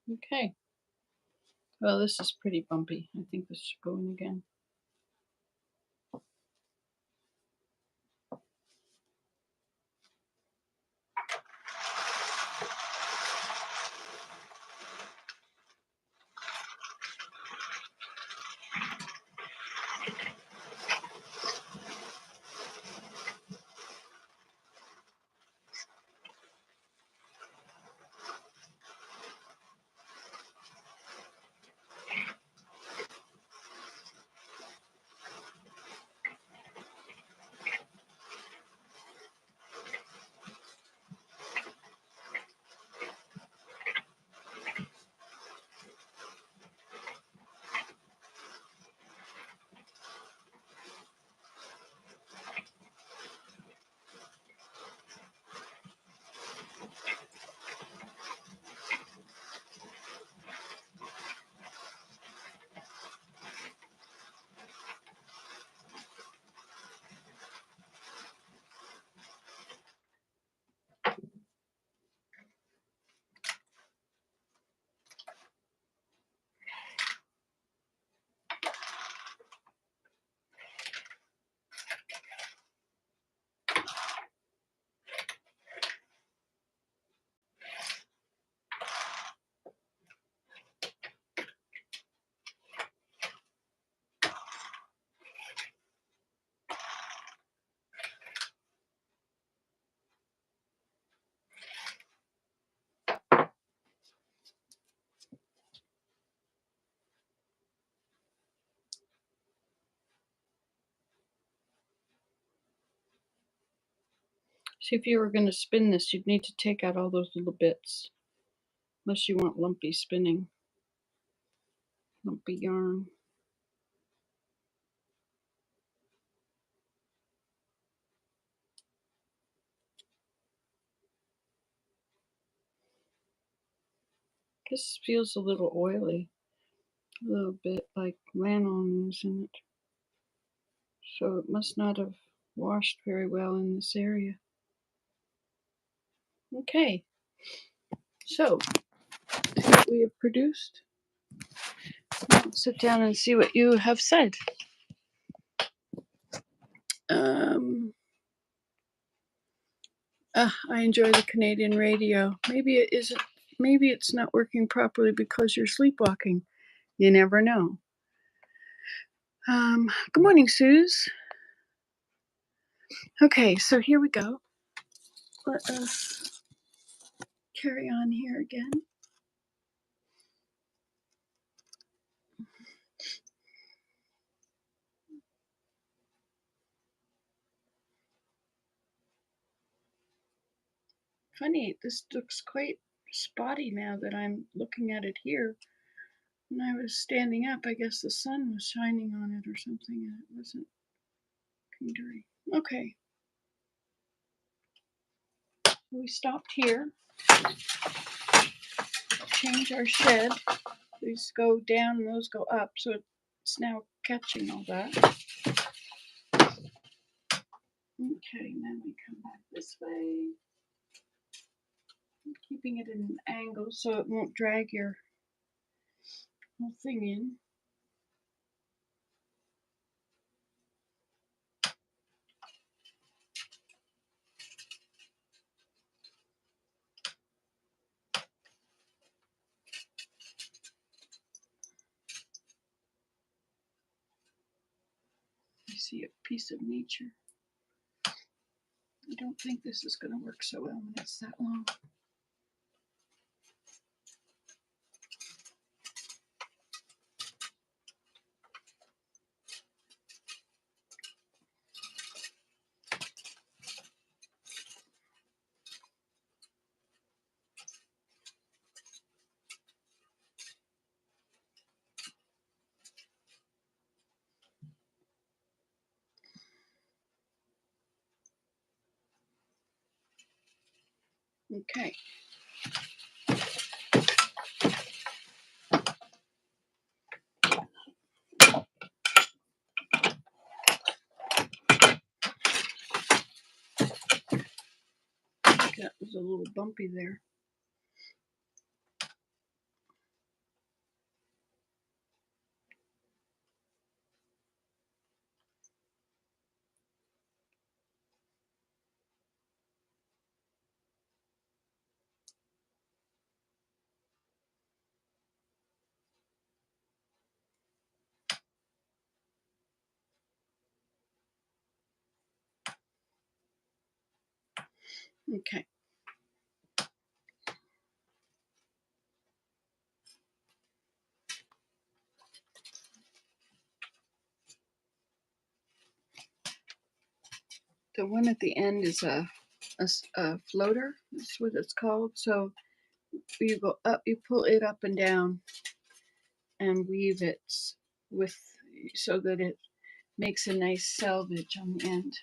S1: Okay. Well, this is pretty bumpy. I think this should go in again. See, if you were going to spin this, you'd need to take out all those little bits. Unless you want lumpy spinning. Lumpy yarn. This feels a little oily. A little bit like lanolin is in it. So it must not have washed very well in this area. Okay. So, see what we have produced. I'll sit down and see what you have said. I enjoy the Canadian radio. Maybe it isn't. Maybe it's not working properly because you're sleepwalking. You never know. Good morning, Suze. Okay, so here we go. Let us carry on here again. Funny, this looks quite spotty now that I'm looking at it here. When I was standing up, I guess the sun was shining on it or something, and it wasn't dirty. Okay. We stopped here. Change our shed. These go down and those go up, so it's now catching all that. Okay, now we come back this way. I'm keeping it in an angle so it won't drag your whole thing in. You see a piece of nature. I don't think this is going to work so well when it's that long. Okay. That was a little bumpy there. Okay. The one at the end is a floater. That's what it's called. So you go up, you pull it up and down, and weave it with so that it makes a nice selvage on the end.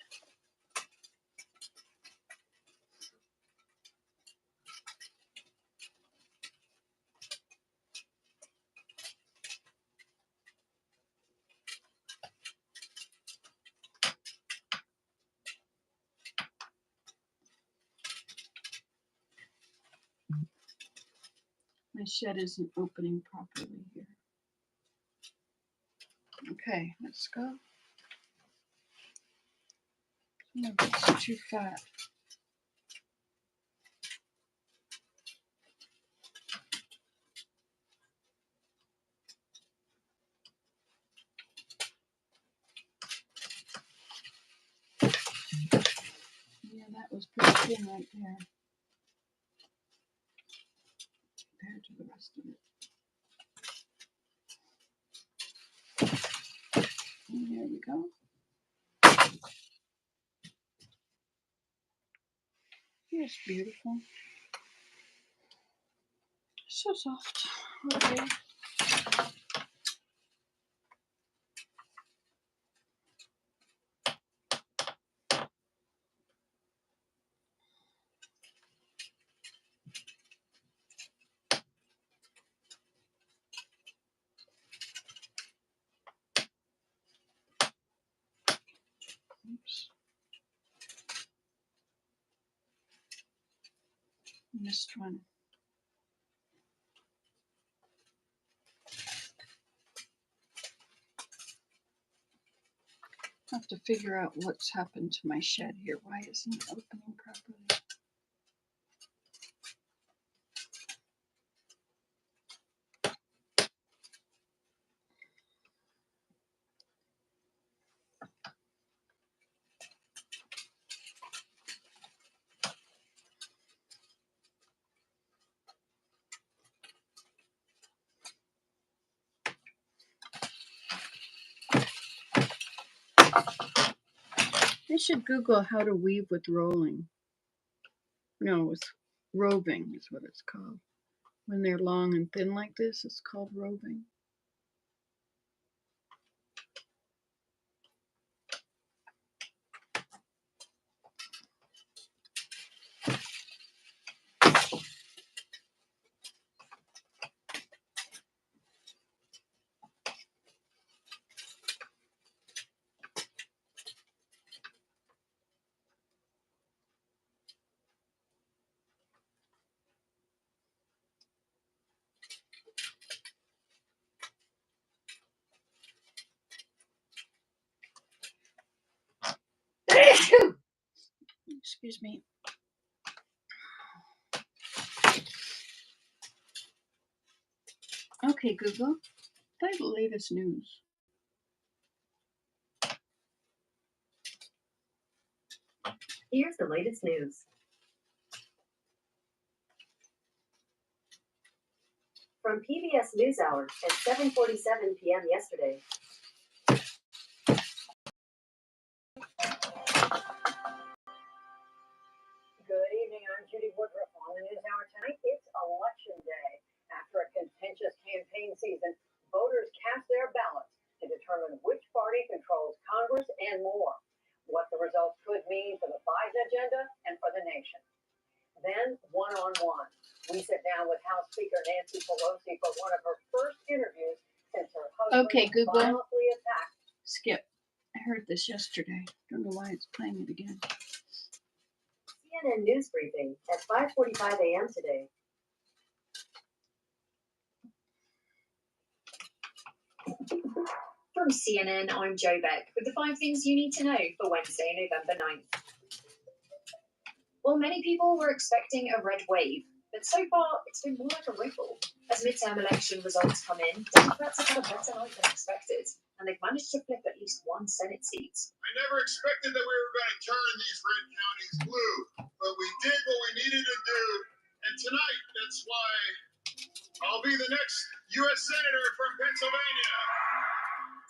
S1: My shed isn't opening properly here. Okay, let's go. No, it's too fat. Yeah, that was pretty thin right there compared to the rest of it. And there we go. is beautiful. So soft. Okay. Oops. Missed one. I have to figure out what's happened to my shed here. Why isn't it opening properly? I should Google how to weave with rolling. No, it's roving is what it's called. When they're long and thin like this, it's called roving. Excuse me. Okay, Google, play the latest news.
S2: Here's the latest news. From PBS NewsHour at 7:47 p.m. yesterday. Good evening, I'm Judy Woodruff on the NewsHour tonight. It's Election Day. After a contentious campaign season, voters cast their ballots to determine which party controls Congress and more, what the results could mean for the Biden agenda and for the nation. Then, one-on-one, we sit down with House Speaker Nancy Pelosi for one of her first interviews since her husband was violently attacked.
S1: Skip. I heard this yesterday. Don't know why it's playing it again.
S2: CNN News Briefing at 5:45 a.m. today.
S3: From CNN, I'm Jo Beck with the 5 things you need to know for Wednesday, November 9th. Well, many people were expecting a red wave, but so far it's been more like a ripple. As midterm election results come in, Democrats have had a better night than expected, and they've managed to flip at least one Senate seat.
S4: I never expected that we were going to turn these red counties blue, but we did what we needed to do, and tonight, that's why I'll be the next U.S. Senator from Pennsylvania.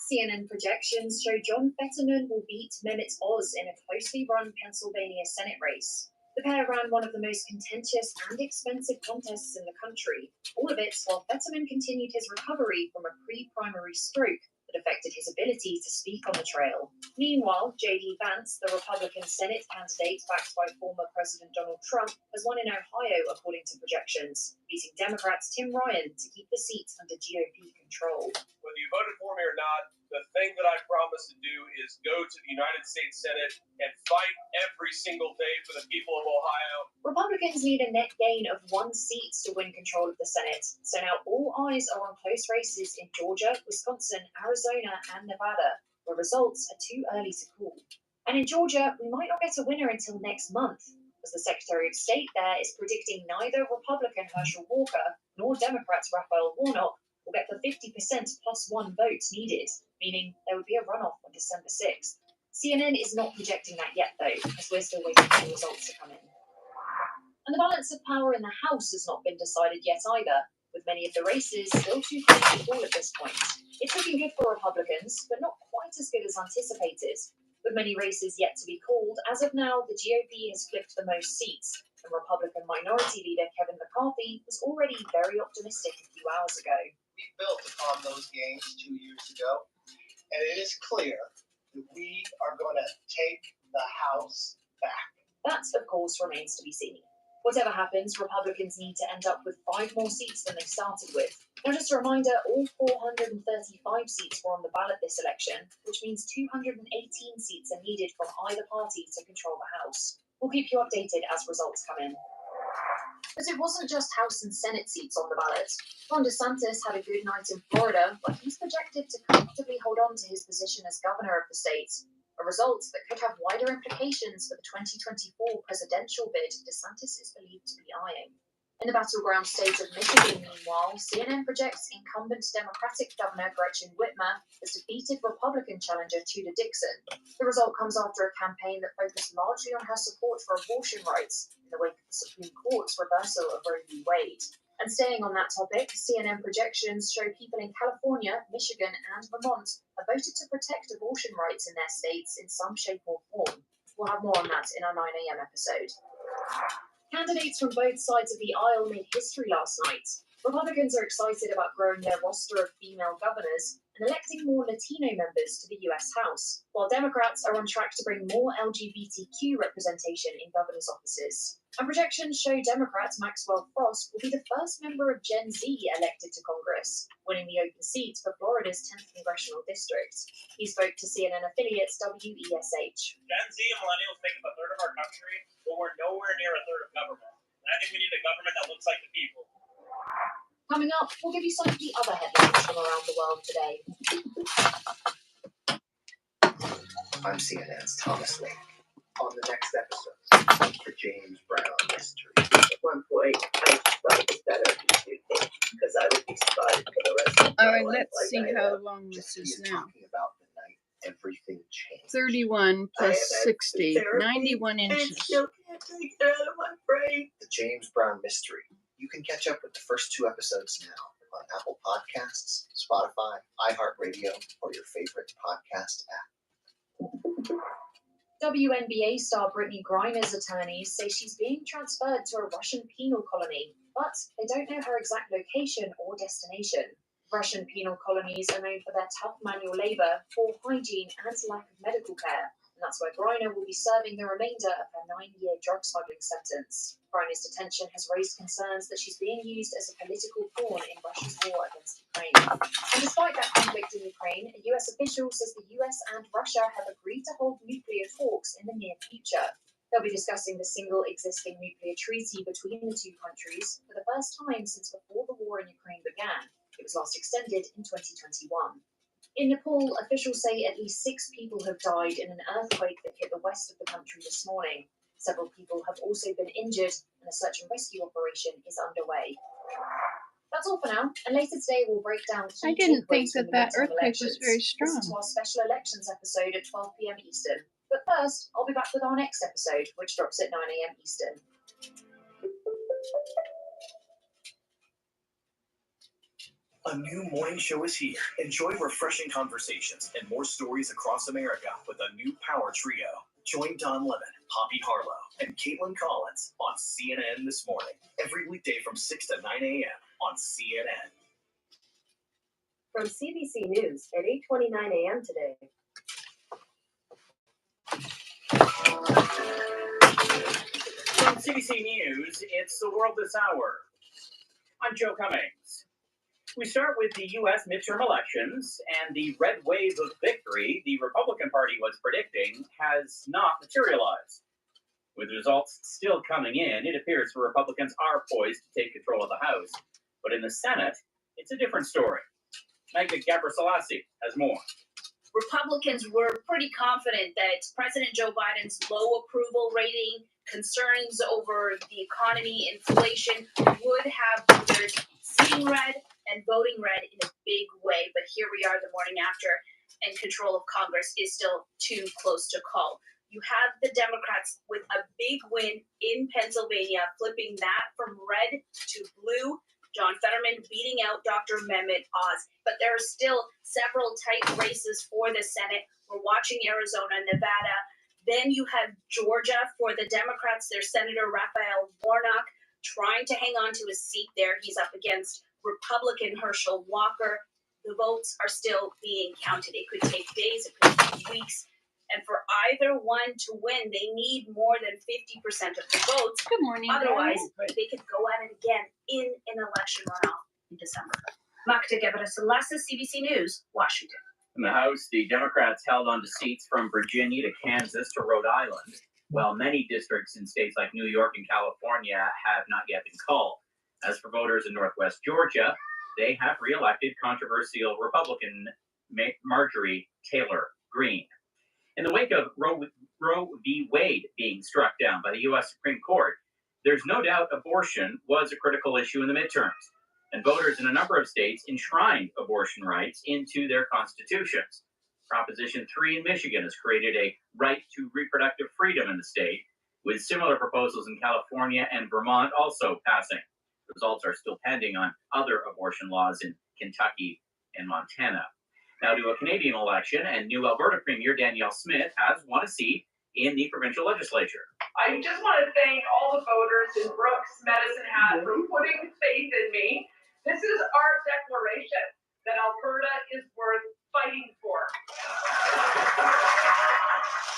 S3: CNN projections show John Fetterman will beat Mehmet Oz in a closely run Pennsylvania Senate race. The pair ran one of the most contentious and expensive contests in the country, all of it while Fetterman continued his recovery from a pre-primary stroke that affected his ability to speak on the trail. Meanwhile, J.D. Vance, the Republican Senate candidate backed by former President Donald Trump, has won in Ohio according to projections, beating Democrats Tim Ryan to keep the seat under GOP control.
S5: Whether you voted for me or not, the thing that I promise to do is go to the United States Senate and fight every single day for the people of Ohio.
S3: Republicans need a net gain of 1 seat to win control of the Senate, so now all eyes are on close races in Georgia, Wisconsin, Arizona, and Nevada, where results are too early to call. And in Georgia, we might not get a winner until next month, as the Secretary of State there is predicting neither Republican Herschel Walker nor Democrats Raphael Warnock will get the 50% plus 1 votes needed, meaning there would be a runoff on December 6th. CNN is not projecting that yet, though, as we're still waiting for the results to come in. And the balance of power in the House has not been decided yet either, with many of the races still too close to call at this point. It's looking good for Republicans, but not quite as good as anticipated. With many races yet to be called, as of now, the GOP has flipped the most seats, and Republican Minority Leader Kevin McCarthy was already very optimistic a few hours ago.
S6: We built upon those gains 2 years ago, and it is clear that we are going to take the House back.
S3: That, of course, remains to be seen. Whatever happens, Republicans need to end up with 5 more seats than they started with. Now, just a reminder, all 435 seats were on the ballot this election, which means 218 seats are needed from either party to control the House. We'll keep you updated as results come in. But it wasn't just House and Senate seats on the ballot. Ron DeSantis had a good night in Florida, but he's projected to comfortably hold on to his position as governor of the state. A result that could have wider implications for the 2024 presidential bid DeSantis is believed to be eyeing. In the battleground state of Michigan, meanwhile, CNN projects incumbent Democratic Governor Gretchen Whitmer has defeated Republican challenger Tudor Dixon. The result comes after a campaign that focused largely on her support for abortion rights in the wake of the Supreme Court's reversal of Roe v. Wade. And staying on that topic, CNN projections show people in California, Michigan, and Vermont have voted to protect abortion rights in their states in some shape or form. We'll have more on that in our 9 a.m. episode. Candidates from both sides of the aisle made history last night. Republicans are excited about growing their roster of female governors and electing more Latino members to the U.S. House, while Democrats are on track to bring more LGBTQ representation in governors' offices. And projections show Democrat Maxwell Frost will be the first member of Gen Z elected to Congress, winning the open seat for Florida's 10th congressional district. He spoke to CNN affiliate WESH.
S7: Gen Z and millennials make up a third of our country, but we're nowhere near a third of government. And I think we need a government that looks like the people.
S3: Coming up, we'll give you some of the other headlines from around the world today.
S6: I'm CNN's Thomas Lake. On the next episode, the James Brown mystery.
S8: At one point, I just thought it was better to do things because I would be spotted for the rest of my
S1: All right,
S8: life.
S1: let's
S8: like
S1: see
S8: I
S1: how
S8: have.
S1: long this
S6: Jesse
S1: is
S6: is
S1: now.
S6: talking about the night everything changed.
S1: 31 plus
S8: I have had
S1: 60,
S8: therapy,
S1: 91
S8: and it
S1: inches.
S8: still can't take it out of my brain.
S6: The James Brown mystery. You can catch up with the first 2 episodes now on Apple Podcasts, Spotify, iHeartRadio, or your favorite podcast app.
S3: WNBA star Brittany Griner's attorneys say she's being transferred to a Russian penal colony, but they don't know her exact location or destination. Russian penal colonies are known for their tough manual labor, poor hygiene, and lack of medical care, and that's where Griner will be serving the remainder of her 9-year drug smuggling sentence. Griner's detention has raised concerns that she's being used as a political pawn in Russia's war against Ukraine. And despite that conflict in Ukraine, a US official says the US and Russia have agreed to hold nuclear talks in the near future. They'll be discussing the single existing nuclear treaty between the two countries for the first time since before the war in Ukraine began. It was last extended in 2021. In Nepal, officials say at least 6 people have died in an earthquake that hit the west of the country this morning. Several people have also been injured, and a search and rescue operation is underway. That's all for now, and later today we'll break down key
S1: I didn't think
S3: takeaways from
S1: that
S3: the
S1: that
S3: midterm
S1: earthquake was
S3: elections.
S1: very
S3: Listen to
S1: strong.
S3: our special elections episode at 12 p.m. Eastern. But first, I'll be back with our next episode, which drops at 9 a.m. Eastern.
S9: A new morning show is here. Enjoy refreshing conversations and more stories across America with a new power trio. Join Don Lemon, Poppy Harlow, and Caitlin Collins on CNN This Morning, every weekday from 6 to 9 a.m. on CNN.
S8: From CBC News at 8:29 a.m. today.
S7: From CBC News, it's The World This Hour. I'm Joe Cummings. We start with the U.S. midterm elections, and the red wave of victory the Republican Party was predicting has not materialized. With results still coming in, it appears the Republicans are poised to take control of the House. But in the Senate, it's a different story. Magda Gabriselassie has more.
S10: Republicans were pretty confident that President Joe Biden's low approval rating, concerns over the economy, inflation would have voters seeing red and voting red in a big way. But here we are the morning after, and control of Congress is still too close to call. You have the Democrats with a big win in Pennsylvania, flipping that from red to blue. John Fetterman beating out Dr. Mehmet Oz. But there are still several tight races for the Senate. We're watching Arizona, Nevada, Then you have Georgia for the Democrats. There's Senator Raphael Warnock trying to hang on to his seat there. He's up against Republican Herschel Walker. The votes are still being counted. It could take days, it could take weeks. And for either one to win, they need more than 50% of the votes.
S1: Good morning.
S10: Otherwise, they could go at it again in an election runoff in December. Magda Gebrselassie, CBC News, Washington.
S7: In the House, the Democrats held on to seats from Virginia to Kansas to Rhode Island, while many districts in states like New York and California have not yet been called. As for voters in Northwest Georgia, they have reelected controversial Republican Marjorie Taylor Greene. In the wake of Roe v. Wade being struck down by the U.S. Supreme Court, there's no doubt abortion was a critical issue in the midterms, and voters in a number of states enshrined abortion rights into their constitutions. Proposition 3 in Michigan has created a right to reproductive freedom in the state, with similar proposals in California and Vermont also passing. Results are still pending on other abortion laws in Kentucky and Montana. Now to a Canadian election, and new Alberta Premier Danielle Smith has won a seat in the provincial legislature.
S11: I just want to thank all the voters in Brooks, Medicine Hat for putting faith in me. This is our declaration that Alberta is worth fighting for.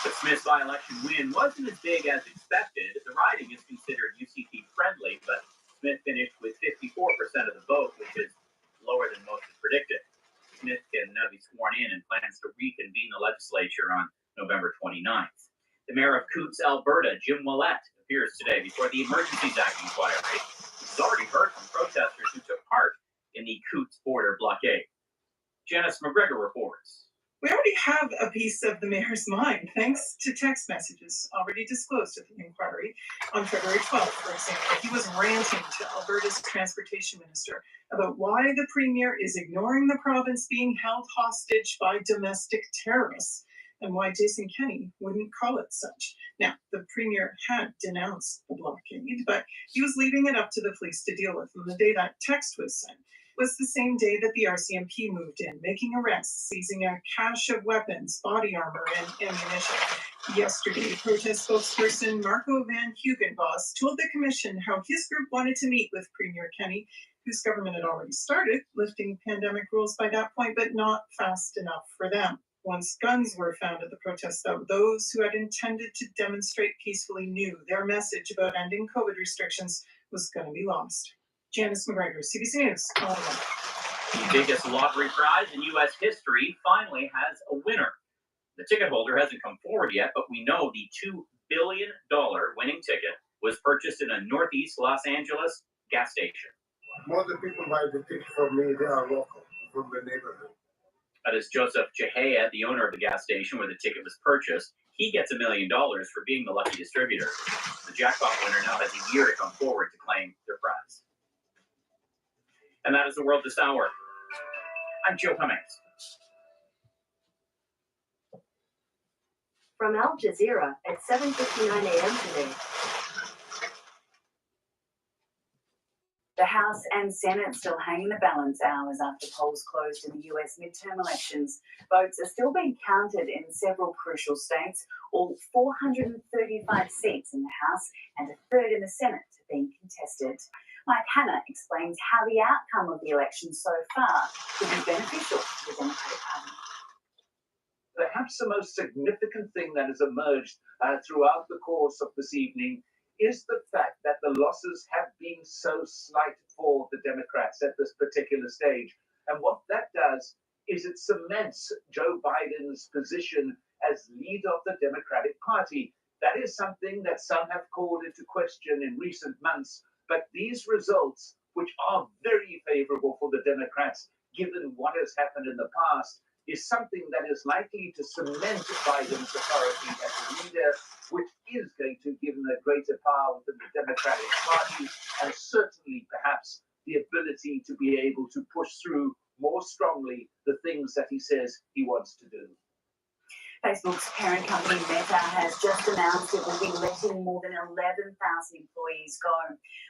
S7: The Smith by-election win wasn't as big as expected. The riding is considered UCP friendly, but Smith finished with 54% of the vote, which is lower than most had predicted. Smith can now be sworn in and plans to reconvene the legislature on November 29th. The mayor of Coutts, Alberta, Jim Ouellette, appears today before the Emergencies Act inquiry. He's already heard from protesters who took part in the Coutts border blockade. Janice McGregor reports.
S12: We already have a piece of the mayor's mind, thanks to text messages already disclosed at the inquiry. On February 12th, for example, he was ranting to Alberta's transportation minister about why the premier is ignoring the province being held hostage by domestic terrorists, and why Jason Kenney wouldn't call it such. Now, the premier had denounced the blockade, but he was leaving it up to the police to deal with. And the day that text was sent was the same day that the RCMP moved in, making arrests, seizing a cache of weapons, body armor, and ammunition. Yesterday, protest spokesperson Marco Van Hugenbos told the commission how his group wanted to meet with Premier Kenney, whose government had already started lifting pandemic rules by that point, but not fast enough for them. Once guns were found at the protest, though, those who had intended to demonstrate peacefully knew their message about ending COVID restrictions was going to be lost. Janice McGregor, CBC News, Ottawa.
S7: The biggest lottery prize in U.S. history finally has a winner. The ticket holder hasn't come forward yet, but we know the $2 billion winning ticket was purchased in a northeast Los Angeles gas station.
S13: Most of the people buy the ticket from me, they are local, from the neighborhood.
S7: That is Joseph Chehaya, the owner of the gas station where the ticket was purchased. He gets $1 million for being the lucky distributor. The jackpot winner now has a year to come forward to claim their prize. And that is the world this hour. I'm Joe Cummings.
S14: From Al Jazeera at 7:59 a.m. today. The House and Senate still hang in the balance hours after polls closed in the US midterm elections. Votes are still being counted in several crucial states. All 435 seats in the House and a third in the Senate are being contested. Mike Hanna explains how the outcome of the election so far could be beneficial to the Democratic Party.
S15: Perhaps the most significant thing that has emerged throughout the course of this evening is the fact that the losses have been so slight for the Democrats at this particular stage. And what that does is it cements Joe Biden's position as leader of the Democratic Party. That is something that some have called into question in recent months. But these results, which are very favorable for the Democrats, given what has happened in the past, is something that is likely to cement Biden's authority as a leader, which is going to give him a greater power within the Democratic Party, and certainly perhaps the ability to be able to push through more strongly the things that he says he wants to do.
S14: Facebook's parent company Meta has just announced it will be letting more than 11,000 employees go.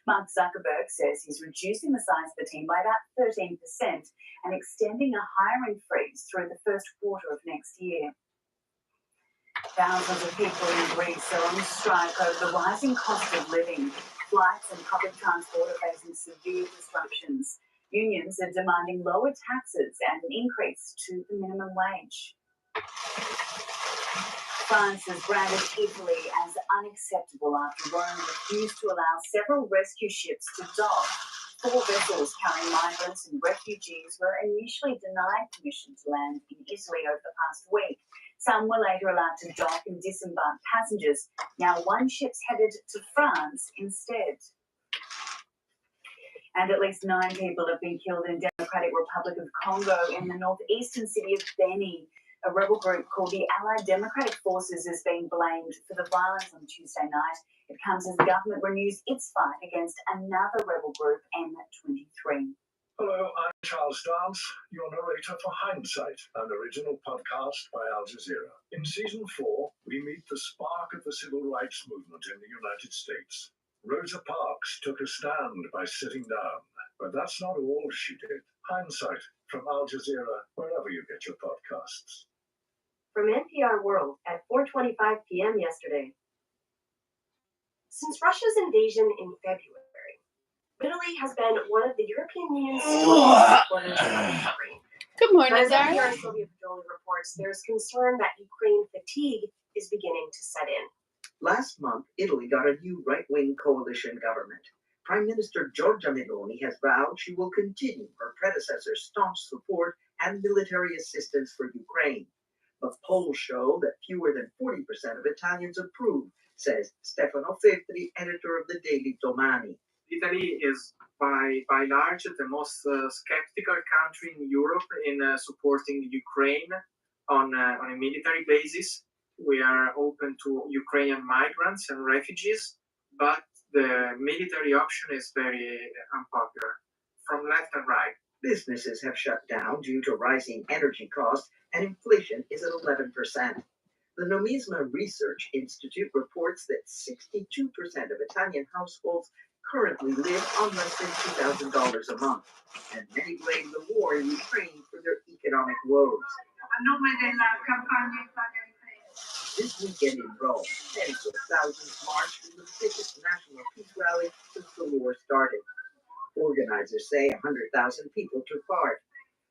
S14: Mark Zuckerberg says he's reducing the size of the team by about 13% and extending a hiring freeze through the first quarter of next year. Thousands of people in Greece are on strike over the rising cost of living. Flights and public transport are facing severe disruptions. Unions are demanding lower taxes and an increase to the minimum wage. France has branded Italy as unacceptable after Rome refused to allow several rescue ships to dock. 4 vessels carrying migrants and refugees were initially denied permission to land in Italy over the past week. Some were later allowed to dock and disembark passengers. Now one ship's headed to France instead. And at least 9 people have been killed in Democratic Republic of Congo in the northeastern city of Beni. A rebel group called the Allied Democratic Forces is being blamed for the violence on Tuesday night. It comes as the government renews its fight against another rebel group, M23.
S16: Hello, I'm Charles Dance, your narrator for Hindsight, an original podcast by Al Jazeera. In season 4, we meet the spark of the civil rights movement in the United States. Rosa Parks took a stand by sitting down, but that's not all she did. Hindsight from Al Jazeera, wherever you get your podcasts.
S17: From NPR World at 4:25 p.m. yesterday. Since Russia's invasion in February, Italy has been one of the European Union's strongest supporters of Ukraine.
S1: Good morning,
S17: As
S1: Zara.
S17: NPR's Sylvia Pajoli reports, there's concern that Ukraine fatigue is beginning to set in.
S8: Last month, Italy got a new right-wing coalition government. Prime Minister Giorgia Meloni has vowed she will continue her predecessor's staunch support and military assistance for Ukraine. But polls show that fewer than 40% of Italians approve, says Stefano Feltri, editor of the daily Domani.
S18: Italy is by large the most skeptical country in Europe in supporting Ukraine on a military basis. We are open to Ukrainian migrants and refugees, but the military option is very unpopular from left and right.
S8: Businesses have shut down due to rising energy costs, and inflation is at 11%. The Nomisma Research Institute reports that 62% of Italian households currently live on less than $2,000 a month, and many blame the war in Ukraine for their economic woes. This weekend in Rome, tens of thousands marched in the biggest national peace rally since the war started. Organizers say 100,000 people took part.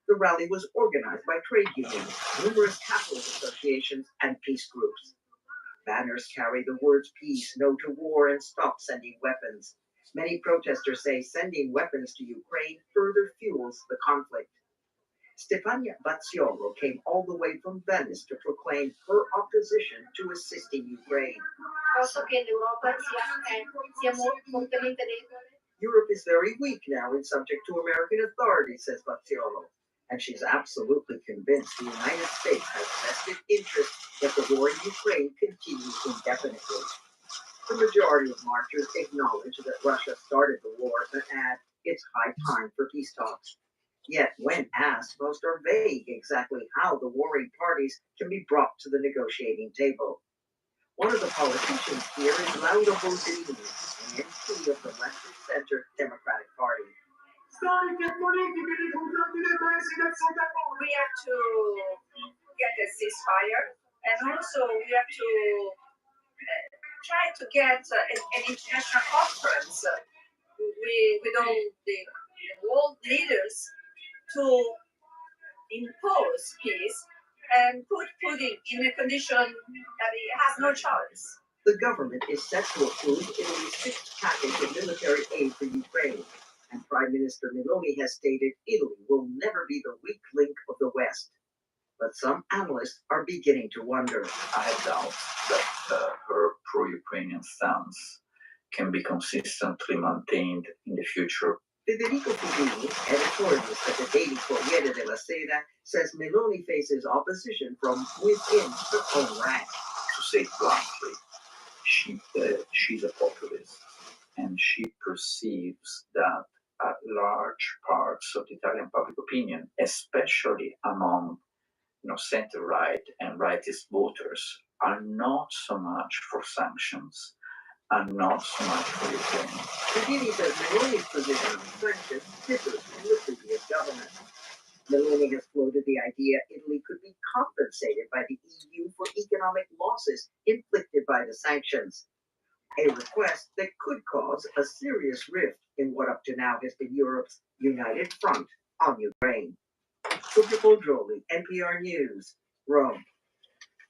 S8: The rally was organized by trade unions, numerous capitalist associations, and peace groups. Banners carry the words peace, no to war, and stop sending weapons. Many protesters say sending weapons to Ukraine further fuels the conflict. Stefania Bazziolo came all the way from Venice to proclaim her opposition to assisting Ukraine. Europe is very weak now and subject to American authority, says Bazziolo. And she's absolutely convinced the United States has vested interest that the war in Ukraine continues indefinitely. The majority of marchers acknowledge that Russia started the war, but add it's high time for peace talks. Yet, when asked, most are vague exactly how the warring parties can be brought to the negotiating table. One of the politicians here is Laura Boldrini, an MP of the leftist-centered Democratic Party.
S19: We have to get a ceasefire, and also we have to try to get an international conference with all the world leaders to impose peace and put Putin in a condition that he has no choice.
S8: The government is set to approve Italy's 6th package of military aid for Ukraine, and Prime Minister Meloni has stated Italy will never be the weak link of the West. But some analysts are beginning to wonder.
S20: I doubt that her pro-Ukrainian stance can be consistently maintained in the future.
S8: Federico Fubini, editorialist at the daily Corriere della Sera, says Meloni faces opposition from within her own ranks.
S20: To say it bluntly, she's a populist, and she perceives that large parts of the Italian public opinion, especially among center-right and rightist voters, are not so much for sanctions and not so much for Ukraine.
S8: Fubini says Meloni's position on sanctions differs from the previous government. Meloni has floated the idea Italy could be compensated by the EU for economic losses inflicted by the sanctions, a request that could cause a serious rift in what up to now has been Europe's united front on Ukraine. Silvia Boldroli, NPR News, Rome.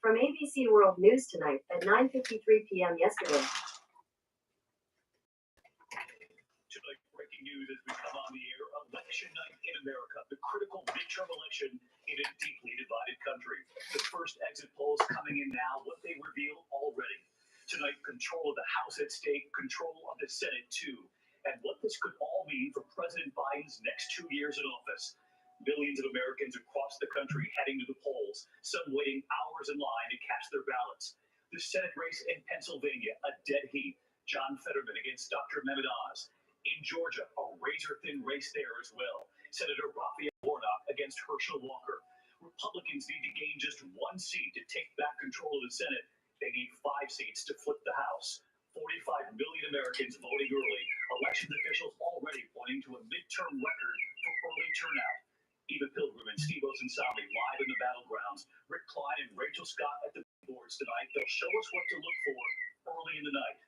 S17: From ABC World News tonight at 9:53 p.m. yesterday.
S9: Tonight, breaking news as we come on the air. Election night in America, the critical midterm election in a deeply divided country. The first exit polls coming in now, what they reveal already. Tonight, control of the House at stake, control of the Senate too, and what this could all mean for President Biden's next 2 years in office. Millions of Americans across the country heading to the polls, some waiting hours in line to cast their ballots. The Senate race in Pennsylvania, a dead heat. John Fetterman against Dr. Mehmet Oz. In Georgia, a razor-thin race there as well. Senator Raphael Warnock against Herschel Walker. Republicans need to gain just 1 seat to take back control of the Senate. They need 5 seats to flip the House. 45 million Americans voting early. Elections officials already pointing to a midterm record for early turnout. Eva Pilgrim and Steve Osunsami live in the battlegrounds. Rick Klein and Rachel Scott at the boards tonight. They'll show us what to look for early in the night.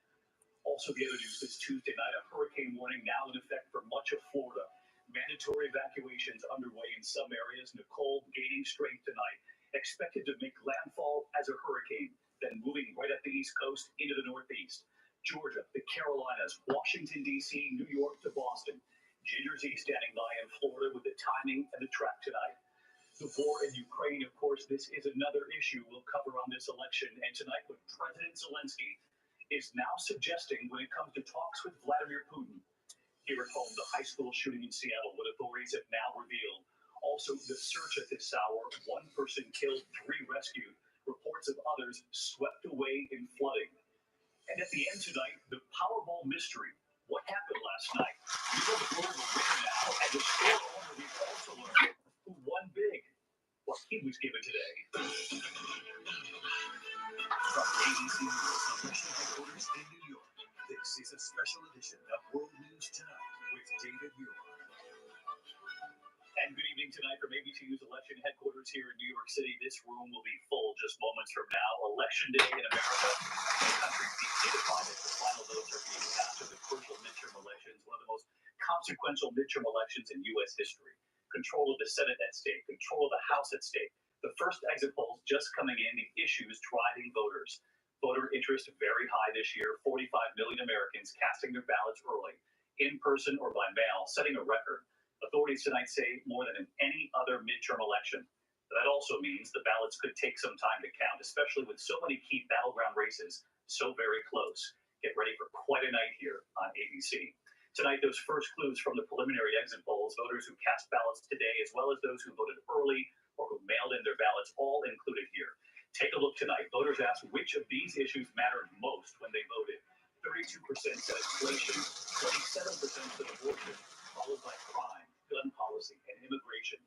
S9: Also, the other news this Tuesday night, a hurricane warning now in effect for much of Florida. Mandatory evacuations underway in some areas. Nicole gaining strength tonight. Expected to make landfall as a hurricane, then moving right up the East Coast into the Northeast. Georgia, the Carolinas, Washington, D.C., New York to Boston. Ginger Z standing by in Florida with the timing and the track tonight. The war in Ukraine, of course, this is another issue we'll cover on this election. And tonight, what President Zelensky is now suggesting when it comes to talks with Vladimir Putin. Here at home, the high school shooting in Seattle, what authorities have now revealed. Also, the search at this hour, 1 person killed, 3 rescued. Reports of others swept away in flooding. And at the end tonight, the Powerball mystery. What happened last night? We know the Lord will win now, and the store owner we've also learned who won big. What he was given today. From ABC News Election Headquarters in New York, this is a special edition of World News Tonight with David Muir. And good evening tonight from ABC News Election Headquarters here in New York City. This room will be full just moments from now. Election day in America. The country deeply divided. The final votes are being cast in the crucial midterm elections, one of the most consequential midterm elections in U.S. history. Control of the Senate at stake, control of the House at stake. The first exit polls just coming in, the issues driving voters. Voter interest very high this year. 45 million Americans casting their ballots early, in person or by mail, setting a record. Authorities tonight say more than in any other midterm election. That also means the ballots could take some time to count, especially with so many key battleground races so very close. Get ready for quite a night here on ABC. Tonight, those first clues from the preliminary exit polls, voters who cast ballots today, as well as those who voted early or who mailed in their ballots, all included here. Take a look tonight. Voters asked which of these issues mattered most when they voted. 32% said inflation, 27% said abortion, followed by crime, gun policy, and immigration.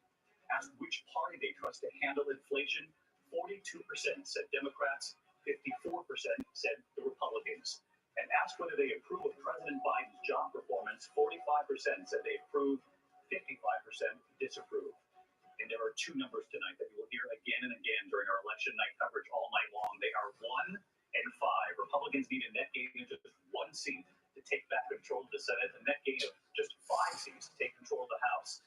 S9: Asked which party they trust to handle inflation, 42% said Democrats, 54% said the Republicans. And asked whether they approve of President Biden's job performance, 45% said they approve, 55% disapprove. And there are 2 numbers tonight that you will hear again and again during our election night coverage all night long. They are 1 and 5. Republicans need a net gain of just 1 seat to take back control of the Senate, a net gain of just 5 seats to take control of the House.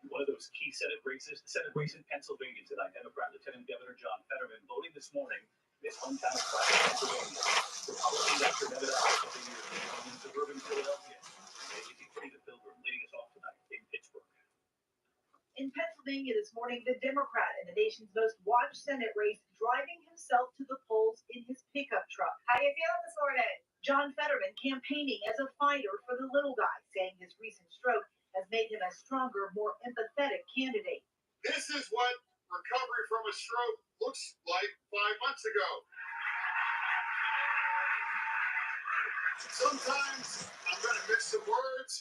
S9: One of those key Senate races, the Senate race in Pennsylvania tonight. Democrat Lieutenant Governor John Fetterman voting this morning in his hometown of Pennsylvania. Republican Dr. Mehmet Oz voting in suburban Philadelphia. The Pilgrim leading us off tonight in Pittsburgh.
S2: In Pennsylvania this morning, the Democrat in the nation's most watched Senate race driving himself to the polls in his pickup truck. How you feeling this morning? John Fetterman campaigning as a fighter for the little guy, saying his recent stroke has made him a stronger, more empathetic candidate.
S4: This is what recovery from a stroke looks like 5 months ago. Sometimes I'm going to mix some words.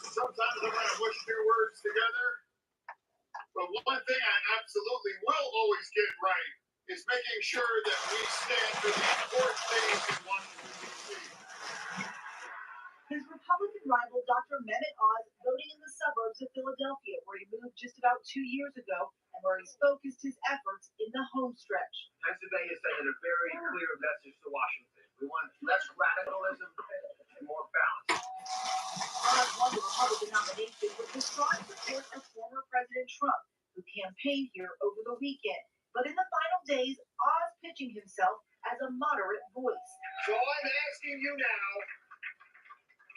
S4: Sometimes I'm going to mush 2 words together. But one thing I absolutely will always get right is making sure that we stand for the important things in Washington, D.C.
S2: His Republican rival Dr. Mehmet Oz voting in the suburbs of Philadelphia, where he moved just about 2 years ago and where he's focused his efforts in the home stretch.
S21: Pennsylvania is sending a very clear message to Washington. We want less radicalism and more balance.
S2: Oz won the Republican nomination with the strong support of former President Trump, who campaigned here over the weekend. But in the final days, Oz pitching himself as a moderate voice.
S21: So I'm asking you now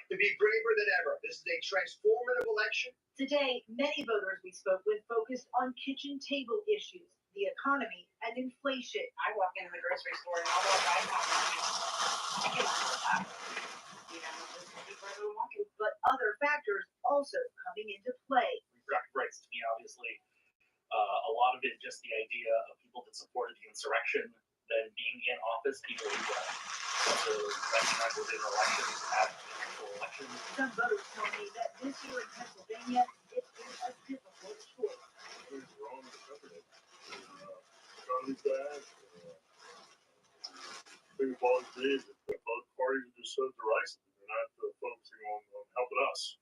S21: to be braver than ever. This is a transformative election.
S2: Today, many voters we spoke with focused on kitchen table issues, the economy, and inflation.
S22: I walk into the grocery store and all I have chicken on the top. You know, just people are walking.
S2: But other factors also coming into play.
S23: Rights to me, obviously. A lot of it just the idea of people that supported the insurrection, then being in office, people who recognize within elections, have meaningful elections.
S2: Some voters tell me that this year in Pennsylvania, it is a difficult choice.
S4: Things wrong with the government. Economy's bad. The thing that bothers me is that both parties are just so derisive. They're not focusing on helping us.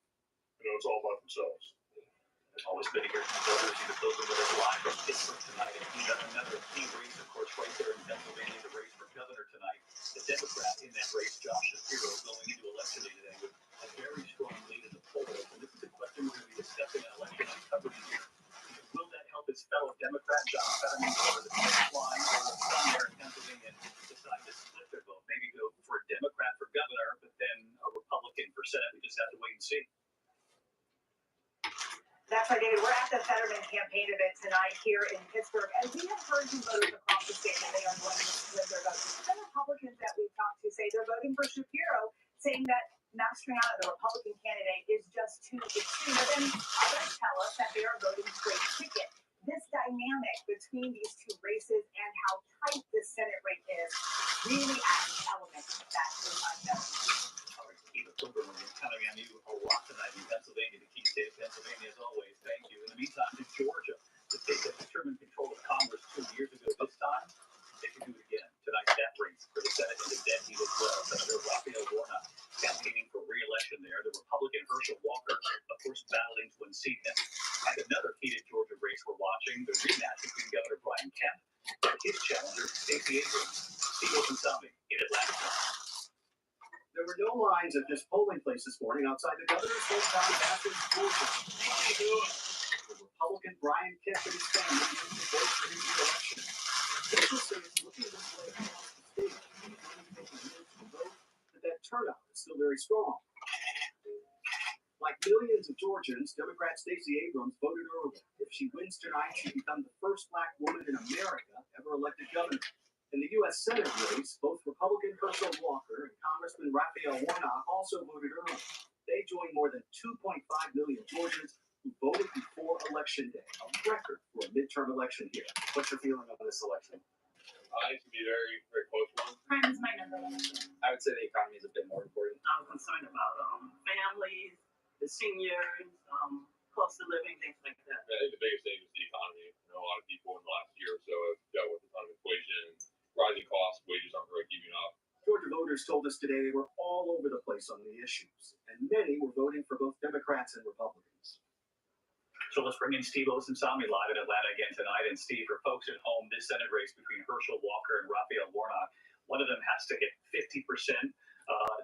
S4: You know, it's all about themselves.
S23: There's always been a hear from voters, either those of us live from Pittsburgh tonight, and he's got another key race, of course, right there in Pennsylvania, the race for governor tonight. The Democrat in that race, Josh Shapiro, going into election day today with a very strong lead in the polls. And this is a question we're going to be discussing in election on coverage here. Will that help his fellow Democrat, John Fetterman, over the finish line, or will some there in Pennsylvania decide to split their vote? Maybe go for a Democrat for governor, but then a Republican for Senate. We just have to wait and see.
S2: That's right, David. We're at the Fetterman campaign event tonight here in Pittsburgh, and we have heard from voters across the state that they are going to split their votes. Some Republicans that we've talked to say they're voting for Shapiro, saying that Mastriano, the Republican candidate, is just too extreme. But then others tell us that they are voting straight ticket. This dynamic between these two races and how tight this Senate race is really adds an element that is unknown.
S23: Silverman counting on you a lot tonight in Pennsylvania, the key state of Pennsylvania, as always. Thank you. In the meantime, to Georgia, the state that determined control of Congress 2 years ago. This time, they can do it again. Tonight's that race for the Senate and the dead heat as well. Senator Raphael Warnock campaigning for re-election there. The Republican Herschel Walker, of course, battling to unseat him. And another heated Georgia race we're watching, the rematch between Governor Brian Kemp and his challenger, Stacey Abrams. Steve Osunsami in Atlanta.
S24: There were no lines at this polling place this morning outside the governor's hometown of Athens, Georgia. The Republican Brian Kemp and his family used to vote for his re-election. Officials say it's looking this way across the state. But that turnout is still very strong. Like millions of Georgians, Democrat Stacey Abrams voted early. If she wins tonight, she'll become the first black woman in America ever elected governor. In the U.S. Senate race, both Republican Herschel Walker and Congressman Raphael Warnock also voted early. They joined more than 2.5 million Georgians who voted before Election Day, a record for a midterm election here. What's your feeling on this election?
S5: It can be a very, very close one.
S22: Crime is my number one.
S23: I would say the economy is a bit more important.
S22: I'm concerned about families, the seniors, cost of living, things like that.
S5: I think the biggest thing is the economy. You know, a lot of people in the last year or so have dealt with a ton of inflation, rising costs, wages aren't really keeping up.
S24: Georgia voters told us today they were all over the place on the issues, and many were voting for both Democrats and Republicans.
S23: So let's bring in Steve Osunsami live in Atlanta again tonight. And Steve, for folks at home, this Senate race between Herschel Walker and Raphael Warnock, one of them has to hit 50%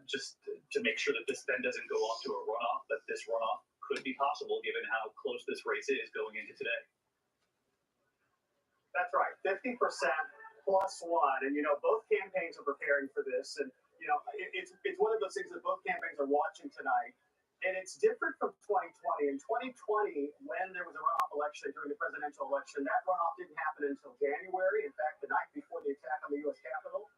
S23: just to make sure that this then doesn't go off to a runoff, but this runoff could be possible given how close this race is going into today.
S24: That's right, 50% plus one. And, you know, both campaigns are preparing for this. And, you know, it's one of those things that both campaigns are watching tonight. And it's different from 2020. In 2020, when there was a runoff election during the presidential election, that runoff didn't happen until January. In fact, the night before the attack on the U.S. Capitol.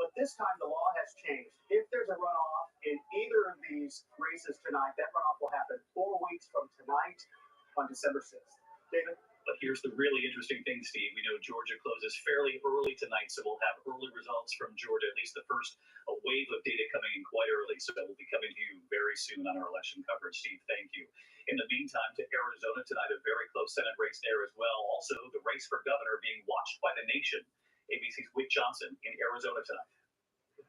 S24: But this time, the law has changed. If there's a runoff in either of these races tonight, that runoff will happen 4 weeks from tonight on December 6th. David?
S23: But here's the really interesting thing, Steve. We know Georgia closes fairly early tonight, so we'll have early results from Georgia, at least the first wave of data coming in quite early. So that will be coming to you very soon on our election coverage, Steve. Thank you. In the meantime, to Arizona tonight, a very close Senate race there as well. Also, the race for governor being watched by the nation. ABC's Wick Johnson in Arizona tonight.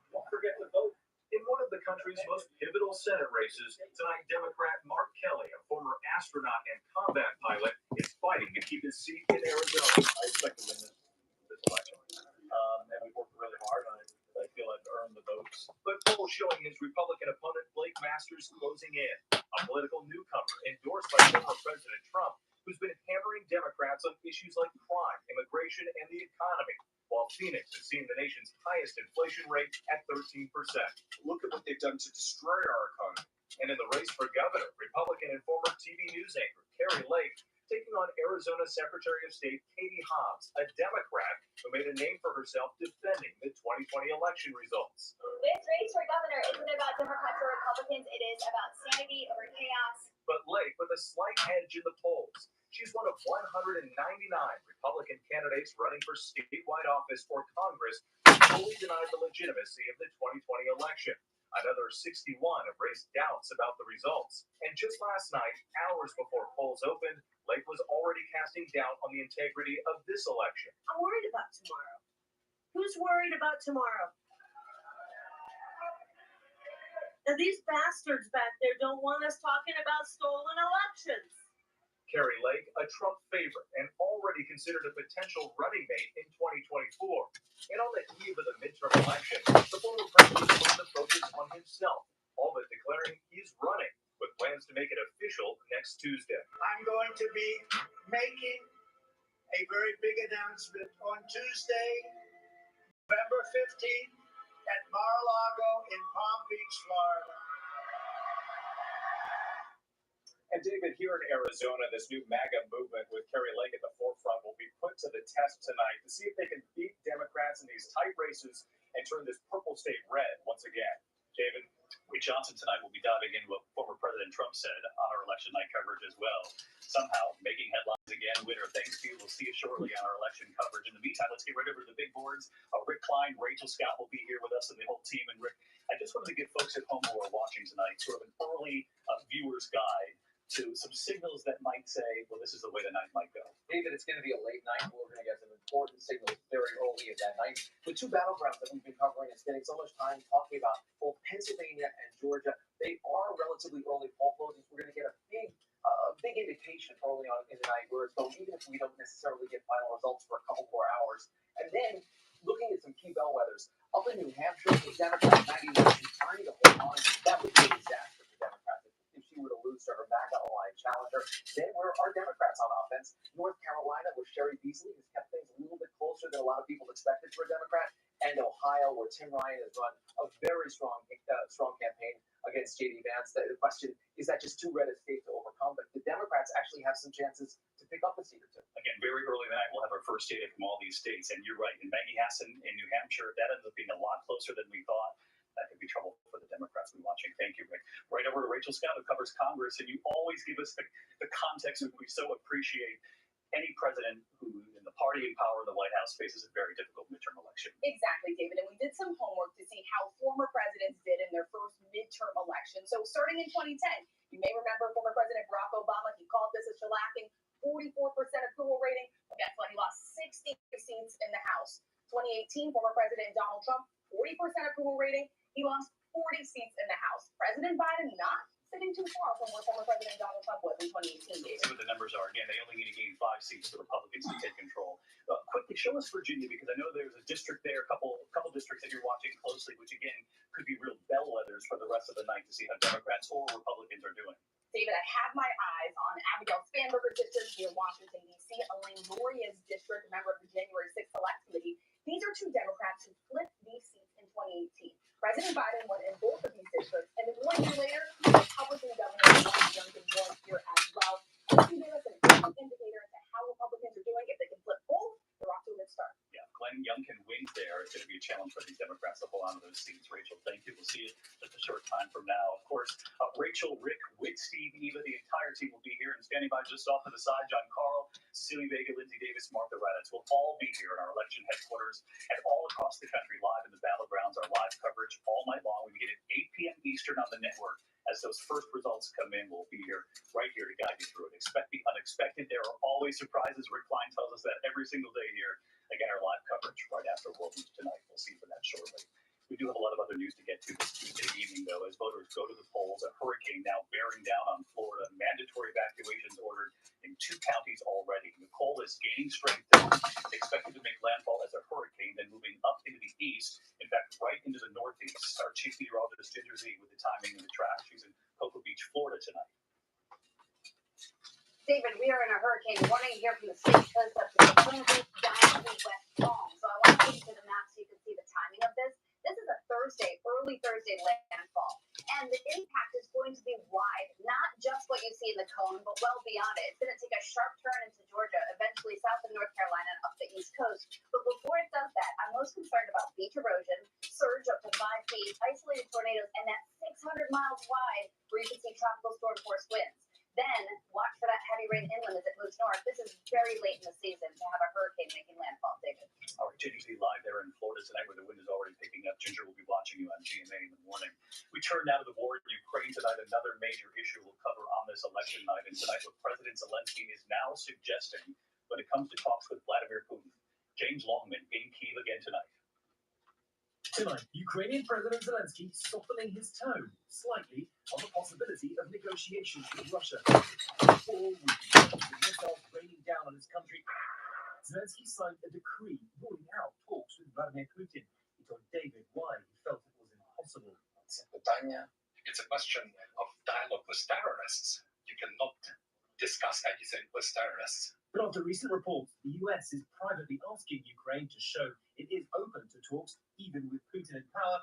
S24: Don't forget to vote in one of
S9: the country's most pivotal Senate races, tonight Democrat Mark Kelly, a former astronaut and combat pilot, is fighting to keep his seat in Arizona. I expect to win this election. And we've worked really hard on it. I feel I've earned the votes. But polls showing his Republican opponent Blake Masters closing in, a political newcomer endorsed by former President Trump, who's been hammering Democrats on issues like crime, immigration, and the economy, while Phoenix is seeing the nation's highest inflation rate at 13%. Look at what they've done to destroy our economy. And in the race for governor, Republican and former TV news anchor Kari Lake taking on Arizona Secretary of State Katie Hobbs, a Democrat who made a name for herself defending the 2020 election results.
S3: This race for governor isn't about Democrats or Republicans. It is about sanity over chaos.
S9: But Lake with a slight edge in the polls. She's one of 199 Republican candidates running for statewide office or Congress who fully denied the legitimacy of the 2020 election. Another 61 have raised doubts about the results. And just last night, hours before polls opened, Lake was already casting doubt on the integrity of this election.
S17: I'm worried about tomorrow. Who's worried about tomorrow? And these bastards back there don't want us talking about stolen elections.
S9: Kari Lake, a Trump favorite and already considered a potential running mate in 2024. And on the eve of the midterm election, the former president wanted to focus on himself, all but declaring he's running, with plans to make it official next Tuesday.
S6: I'm going to be making a very big announcement on Tuesday, November 15th at Mar-a-Lago in Palm Beach, Florida.
S5: And David, here in Arizona, this new MAGA movement with Kari Lake at the forefront will be put to the test tonight to see if they can beat Democrats in these tight races and turn this purple state red once again. David?
S23: Wade Johnson tonight will be diving into what former President Trump said on our election night coverage as well. Somehow making headlines again. Winner, thanks to you. We'll see you shortly on our election coverage. In the meantime, let's get right over to the big boards. Rick Klein, Rachel Scott will be here with us and the whole team. And Rick, I just wanted to give folks at home who are watching tonight sort of an early viewer's guide to some signals that might say, well, this is the way the night might go.
S10: David, it's going to be a late night. We're going to get some important signals very early at that night. The two battlegrounds that we've been covering and spending so much time talking about, both Pennsylvania and Georgia, they are relatively early poll closings. We're going to get a big indication early on in the night where it's going, even if we don't necessarily get final results for a couple more hours. And then looking at some key bellwethers, up in New Hampshire, the Democrat Maggie Wilson trying to hold on. That would be a disaster for Democrats if she were to lose to her MAGA-aligned challenger. Then where are Democrats on offense? North Carolina, where Sherry Beasley has kept things a little bit closer than a lot of people expected for a Democrat, and Ohio, where Tim Ryan has run a very strong campaign against J.D. Vance. The question, is that just too red a state to overcome? But the Democrats actually have some chances to pick up a seat or two.
S23: Again, very early tonight, we'll have our first data from all these states. And you're right, in Maggie Hassan in New Hampshire, that ends up being a lot closer than we thought. That could be trouble for the Democrats we're watching. Thank you, Rick. Right over to Rachel Scott, who covers Congress, and you always give us the context that we so appreciate. Any president who, in the party in power in the White House, faces a very difficult midterm election.
S11: Exactly, David. And we did some homework to see how former presidents did in their first midterm election. So starting in 2010, you may remember former President Barack Obama, he called this a shellacking, 44% approval rating. But guess what? He lost 60 seats in the House. 2018, former President Donald Trump, 40% approval rating. He lost 40 seats in the House. President Biden not sitting too far from where former President Donald Trump was in 2018.
S23: Let's see what the numbers are. Again, they only need to gain 5 seats for Republicans to take control. Quickly, show us Virginia, because I know there's a district there, a couple districts that you're watching closely, which again could be real bellwethers for the rest of the night to see how Democrats or Republicans are doing.
S11: David, I have my eyes on Abigail Spanberger's district near Washington, D.C., Elaine Loria's district, member of the January 6th Select Committee. These are two Democrats who flipped these seats in 2018. President Biden won in both of these districts, and then 1 year later, Republican Governor Glenn Youngkin won here as well. This can give us an important indicator into how Republicans are doing. If they can flip both, they're off to a good start.
S23: Yeah, Glenn Youngkin wins there. It's going to be a challenge for these Democrats to hold on to those seats. Rachel, thank you. We'll see you just a short time from now. Of course, Rachel, Rick, Whit, Steve, Eva, the entire team will be here. And standing by just off to the side, John Carl, Cecilia Vega, Lindsay Davis, Martha Raddatz will all be here in our election headquarters and all across the country live in the battlegrounds. Our live coverage all night long. We begin at 8 p.m. Eastern on the network. As those first results come in, we'll be here, right here to guide you through it. Expect the unexpected. There are always surprises. Rick Klein tells us that every single day here. Again, our live coverage right after World News tonight. We'll see you for that shortly. We do have a lot of other news to get to this Tuesday evening, though, as voters go to the polls. A hurricane now bearing down on Florida. Mandatory evacuations ordered in 2 counties already. Nicole is gaining strength, expected to make landfall as a hurricane, then moving up into the east. In fact, right into the northeast. Our chief meteorologist Ginger Z with the timing and the track. She's in Cocoa Beach, Florida tonight.
S3: David, we are in a hurricane warning here from the state coast up to the Twin Beach, Diamond West Palm. So I want to take you to the map so you can see the timing of this. This is a Thursday, early Thursday landfall. And the impact is going to be wide, not just what you see in the cone, but well beyond it. It's going to take a sharp turn into Georgia, eventually south of North Carolina and up the East Coast. But before it does that, I'm most concerned about beach erosion, surge up to 5 feet, isolated tornadoes, and that 600 miles wide where you can see tropical storm force winds. Then watch for that heavy rain inland as it moves north. This is very late in the season to have a hurricane making landfall, David.
S23: All right, Ginger Z live there in Florida tonight where the wind is already picking up. Ginger will be watching you on GMA in the morning. We turn now to the war in Ukraine tonight. Another major issue we'll cover on this election night. And tonight what President Zelensky is now suggesting when it comes to talks with Vladimir Putin. James Longman in Kyiv again tonight.
S7: Tonight, Ukrainian President Zelensky softening his tone slightly on the possibility of negotiations with Russia. 4 weeks after the missiles raining down on his country, Zelensky signed a decree ruling out talks with Vladimir Putin. He told David why he felt it was impossible.
S12: It's a question of dialogue with terrorists. You cannot discuss anything with terrorists.
S7: But after recent reports, the US is privately asking Ukraine to show it is open to talks, even with Putin in power.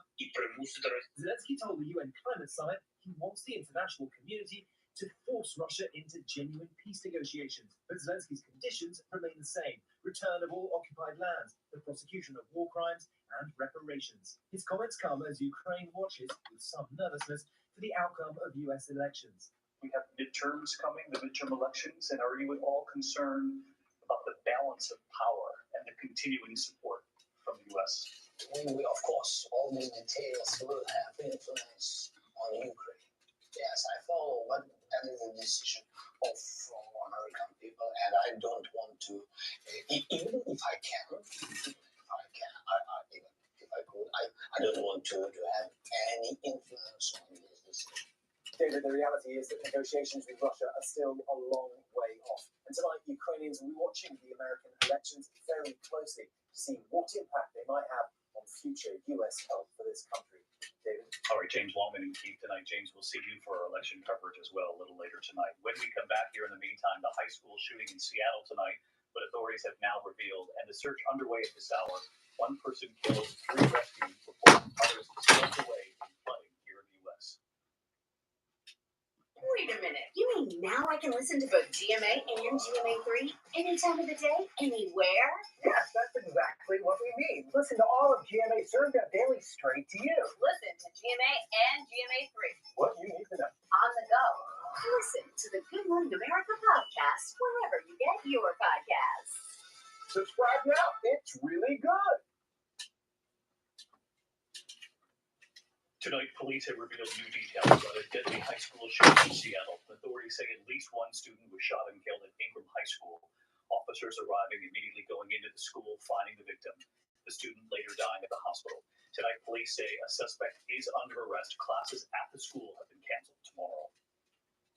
S7: Zelensky told the UN Climate Summit he wants the international community to force Russia into genuine peace negotiations. But Zelensky's conditions remain the same: return of all occupied lands, the prosecution of war crimes, and reparations. His comments come as Ukraine watches with some nervousness for the outcome of US elections.
S23: We have midterms coming, the midterm elections, and are you at all concerned about the balance of power and the continuing support from the U.S.?
S13: Of course, all these details will have influence on Ukraine. Yes, I follow, but that is a decision of American people, and I don't want to, even if I can, I don't want to have any influence on this decision.
S10: David, the reality is that negotiations with Russia are still a long way off. And tonight, Ukrainians will be watching the American elections very closely to see what impact they might have on future US help for this country. David?
S23: All right, James Longman in Kyiv tonight. James, we'll see you for our election coverage as well a little later tonight. When we come back here in the meantime, the high school shooting in Seattle tonight, but authorities have now revealed, and the search underway at this hour. 1 person killed, 3 rescued, before others swept away in flooding here in the U.S.
S3: Wait a minute. You mean now I can listen to both GMA and GMA3 any time of the day, anywhere?
S10: Yes, that's exactly what we mean. Listen to all of GMA served up daily straight to you.
S3: Listen to GMA and GMA3
S10: What you need to know.
S3: on the go. Listen to the Good Morning America podcast wherever you get your podcasts.
S10: Subscribe now. It's really good.
S23: Tonight, police have revealed new details about a deadly high school shooting in Seattle. Authorities say at least 1 student was shot and killed at Ingram High School. Officers arriving immediately going into the school, finding the victim. The student later dying at the hospital. Tonight, police say a suspect is under arrest. Classes at the school have been canceled tomorrow.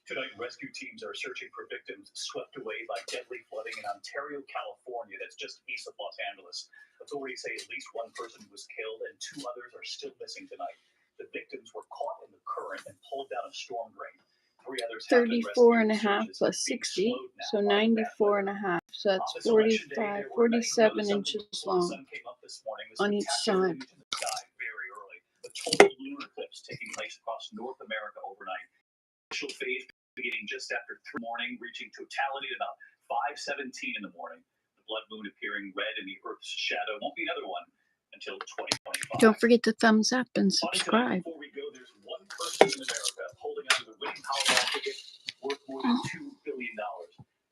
S23: Tonight, rescue teams are searching for victims swept away by deadly flooding in Ontario, California. That's just east of Los Angeles. Authorities say at least 1 person was killed and 2 others are still missing tonight. The victims were caught in the current and pulled down a storm drain. 3 others have been
S1: 34.5 plus 60, so 94.5. So that's 45, 47 inches long on each side.
S23: Very early. A total lunar eclipse taking place across North America overnight. Initial phase beginning just after 3 morning, reaching totality at about 5:17 in the morning. The blood moon appearing red in the Earth's shadow. Won't be another one until 2025.
S1: Don't forget to thumbs up and subscribe.
S23: Before we go, there's 1 person in America holding onto the winning Powerball ticket worth more than $2 billion.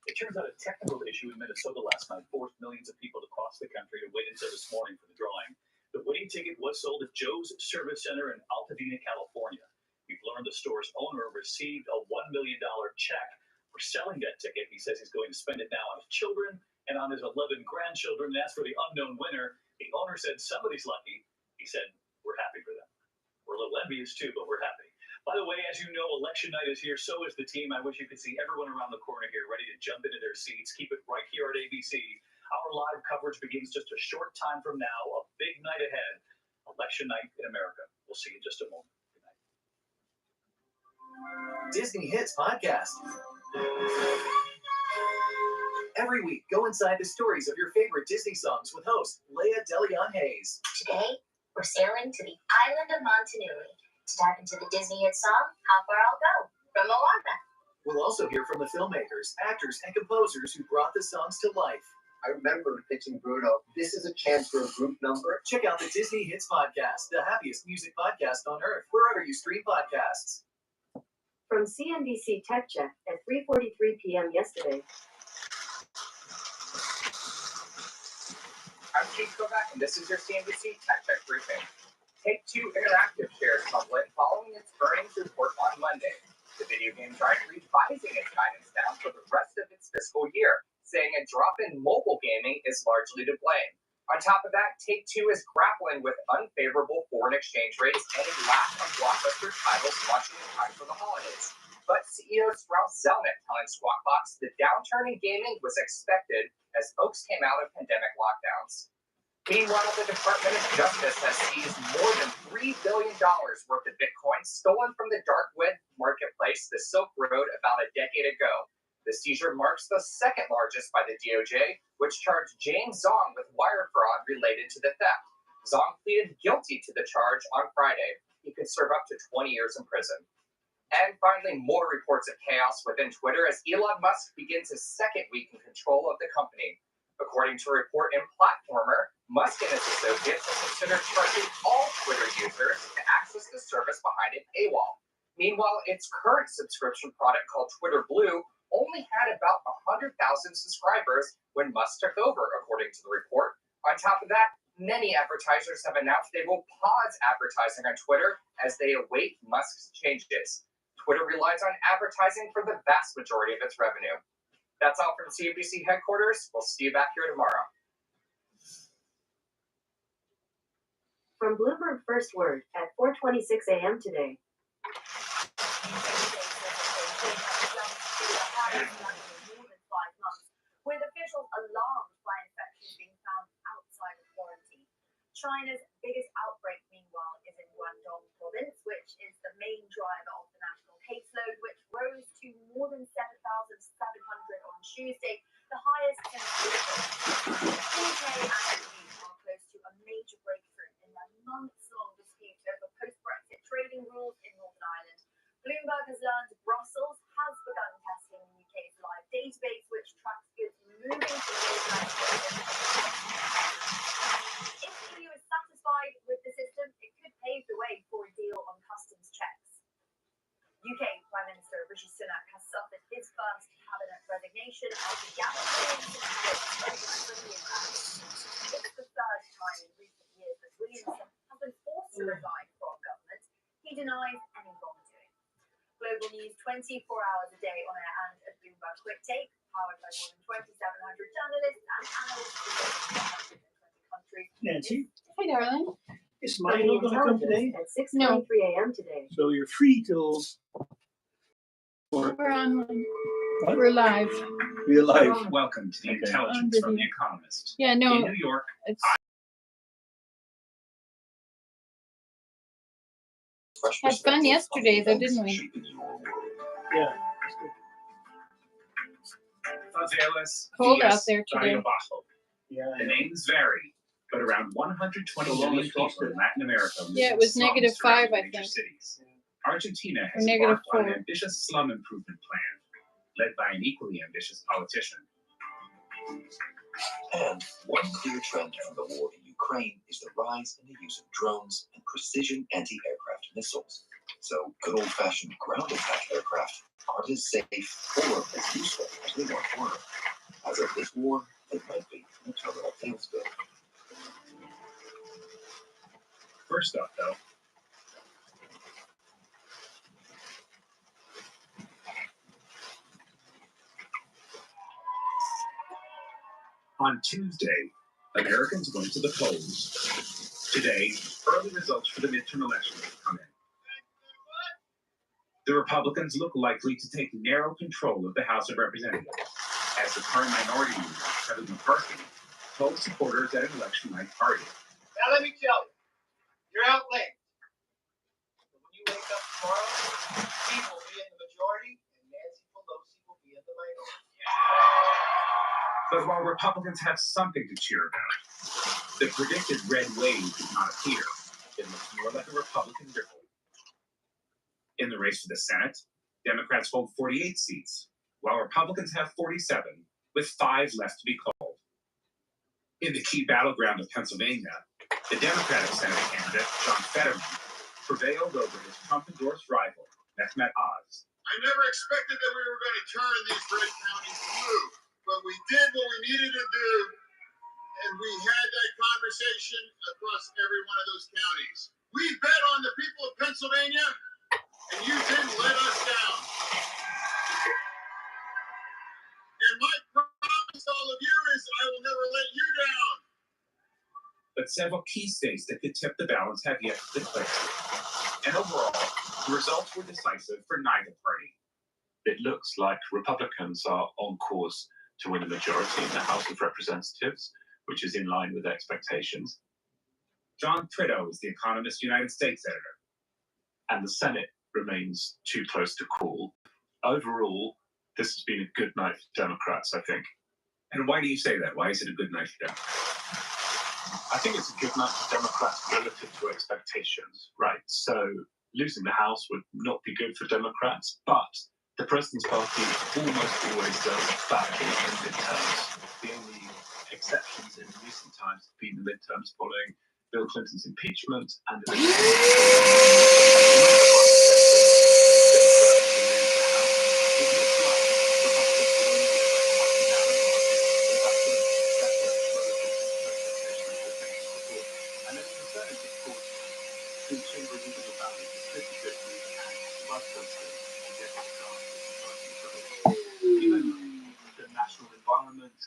S23: It turns out a technical issue in Minnesota last night forced millions of people across the country to wait until this morning for the drawing. The winning ticket was sold at Joe's Service Center in Altadena, California. We've learned the store's owner received a $1 million check for selling that ticket. He says he's going to spend it now on his children and on his 11 grandchildren. And as for the unknown winner, the owner said somebody's lucky. He said, we're happy for them. We're a little envious too, but we're happy. By the way, as you know, election night is here. So is the team. I wish you could see everyone around the corner here ready to jump into their seats. Keep it right here at ABC. Our live coverage begins just a short time from now. A big night ahead. Election night in America. We'll see you in just a moment. Good night.
S9: Disney Hits Podcast. Every week, go inside the stories of your favorite Disney songs with host Leah DeLeon Hayes.
S14: Today, we're sailing to the island of Montanui to dive into the Disney hit song, How Far I'll Go, from Moana.
S9: We'll also hear from the filmmakers, actors, and composers who brought the songs to life.
S15: I remember pitching Bruno, this is a chance for a group number.
S9: Check out the Disney Hits Podcast, the happiest music podcast on earth, wherever you stream podcasts.
S17: From CNBC Tech Check at 3:43 p.m. yesterday.
S16: I'm Keith Kovac, and this is your CNBC Tech Check briefing. Take-Two Interactive shares public following its earnings report on Monday. The video game giant revising its guidance down for the rest of its fiscal year, saying a drop in mobile gaming is largely to blame. On top of that, Take-Two is grappling with unfavorable foreign exchange rates and a lack of blockbuster titles launching in time for the holidays. But CEO Strauss Zelnick telling Squawk Box the downturn in gaming was expected as folks came out of pandemic lockdowns. Meanwhile, the Department of Justice has seized more than $3 billion worth of Bitcoin stolen from the dark web marketplace, the Silk Road, about a decade ago. The seizure marks the second largest by the DOJ, which charged James Zong with wire fraud related to the theft. Zong pleaded guilty to the charge on Friday. He could serve up to 20 years in prison. And finally, more reports of chaos within Twitter as Elon Musk begins his second week in control of the company. According to a report in Platformer, Musk and his associates have considered charging all Twitter users to access the service behind a paywall. Meanwhile, its current subscription product called Twitter Blue only had about 100,000 subscribers when Musk took over, according to the report. On top of that, many advertisers have announced they will pause advertising on Twitter as they await Musk's changes. Twitter relies on advertising for the vast majority of its revenue. That's all from CNBC headquarters. We'll see you back here tomorrow.
S17: From Bloomberg First Word at 4:26 a.m. today.
S18: With officials alarmed by infections being found outside of quarantine. China's biggest outbreak, meanwhile, is in Guangdong province, which is the main driver of the national caseload, which rose to more than 7,700 on Tuesday, the highest since April. The UK and the EU are close to a major breakthrough in their months-long dispute over post-Brexit trading rules in Northern Ireland. Bloomberg has learned Brussels has begun testing the UK's live database, which tracks goods moving to Northern Ireland. If the EU is satisfied with the system, it could pave the way for a deal on customs checks. UK Prime Minister Rishi Sunak has suffered his first cabinet resignation after Gavin Williamson It's the third time in recent years that Williamson has been forced to resign from government. He denies any wrongdoing. Global news 24 hours a day on air and at Bloomberg Quick Take, powered by more than 2,700 journalists and analysts from 120 countries.
S25: Nancy?
S1: Hi, darling.
S25: Is Milo going to come today?
S17: At 6:23 a.m. today.
S25: So you're free till...
S1: We're on. We're live.
S25: We're live.
S26: Welcome to the intelligence from The Economist.
S1: Yeah, no.
S26: In New York,
S1: Had fun yesterday, though, didn't we?
S25: Yeah.
S26: Favelas
S1: Cold out
S26: Dias
S1: there today.
S26: Barrio Bajo.
S25: Yeah.
S26: The names vary, but around 120 million people in Latin America live
S1: Yeah, it
S26: in
S1: was
S26: slums
S1: -5,
S26: surrounding
S1: I
S26: major
S1: think.
S26: cities. Argentina
S1: Or
S26: has
S1: -4.
S26: embarked on an ambitious slum improvement plan, led by an equally ambitious politician.
S27: And one clear trend from the war in Ukraine is the rise in the use of drones and precision anti-aircraft missiles. So good old-fashioned ground attack aircraft aren't as safe or as useful as they once were. As of this war, it might be a terminal tailspin.
S26: First up, though, on Tuesday, Americans went to the polls. Today, early results for the midterm elections have come in. The Republicans look likely to take narrow control of the House of Representatives, as the current minority leader, Kevin McCarthy, told supporters at an election night party.
S6: Now let me tell you, you're outlinked. When you wake up tomorrow, he will be in the majority and Nancy Pelosi will be in the minority.
S26: But while Republicans have something to cheer about, the predicted red wave did not appear. It looks more like a Republican ripple. In the race for the Senate, Democrats hold 48 seats, while Republicans have 47, with 5 left to be called. In the key battleground of Pennsylvania, the Democratic Senate candidate, John Fetterman, prevailed over his Trump-endorsed rival, Mehmet Oz.
S2: I never expected that we were going to turn these red counties blue, but we did what we needed to do, and we had that conversation across every one of those counties. We bet on the people of Pennsylvania, and you didn't let us down. And my promise to all of you is I will never let you down.
S26: But several key states that could tip the balance have yet to declare. And overall, the results were decisive for neither party.
S4: It looks like Republicans are on course to win a majority in the House of Representatives, which is in line with expectations.
S26: John Prideaux is the Economist United States editor.
S4: And the Senate remains too close to call. Overall, this has been a good night for Democrats, I think.
S26: And why do you say that? Why is it a good night for Democrats?
S4: I think it's a good night for Democrats relative to expectations, right? So losing the House would not be good for Democrats, but the President's Party almost always does badly in midterms. The only exceptions in recent times have been the midterms following Bill Clinton's impeachment and the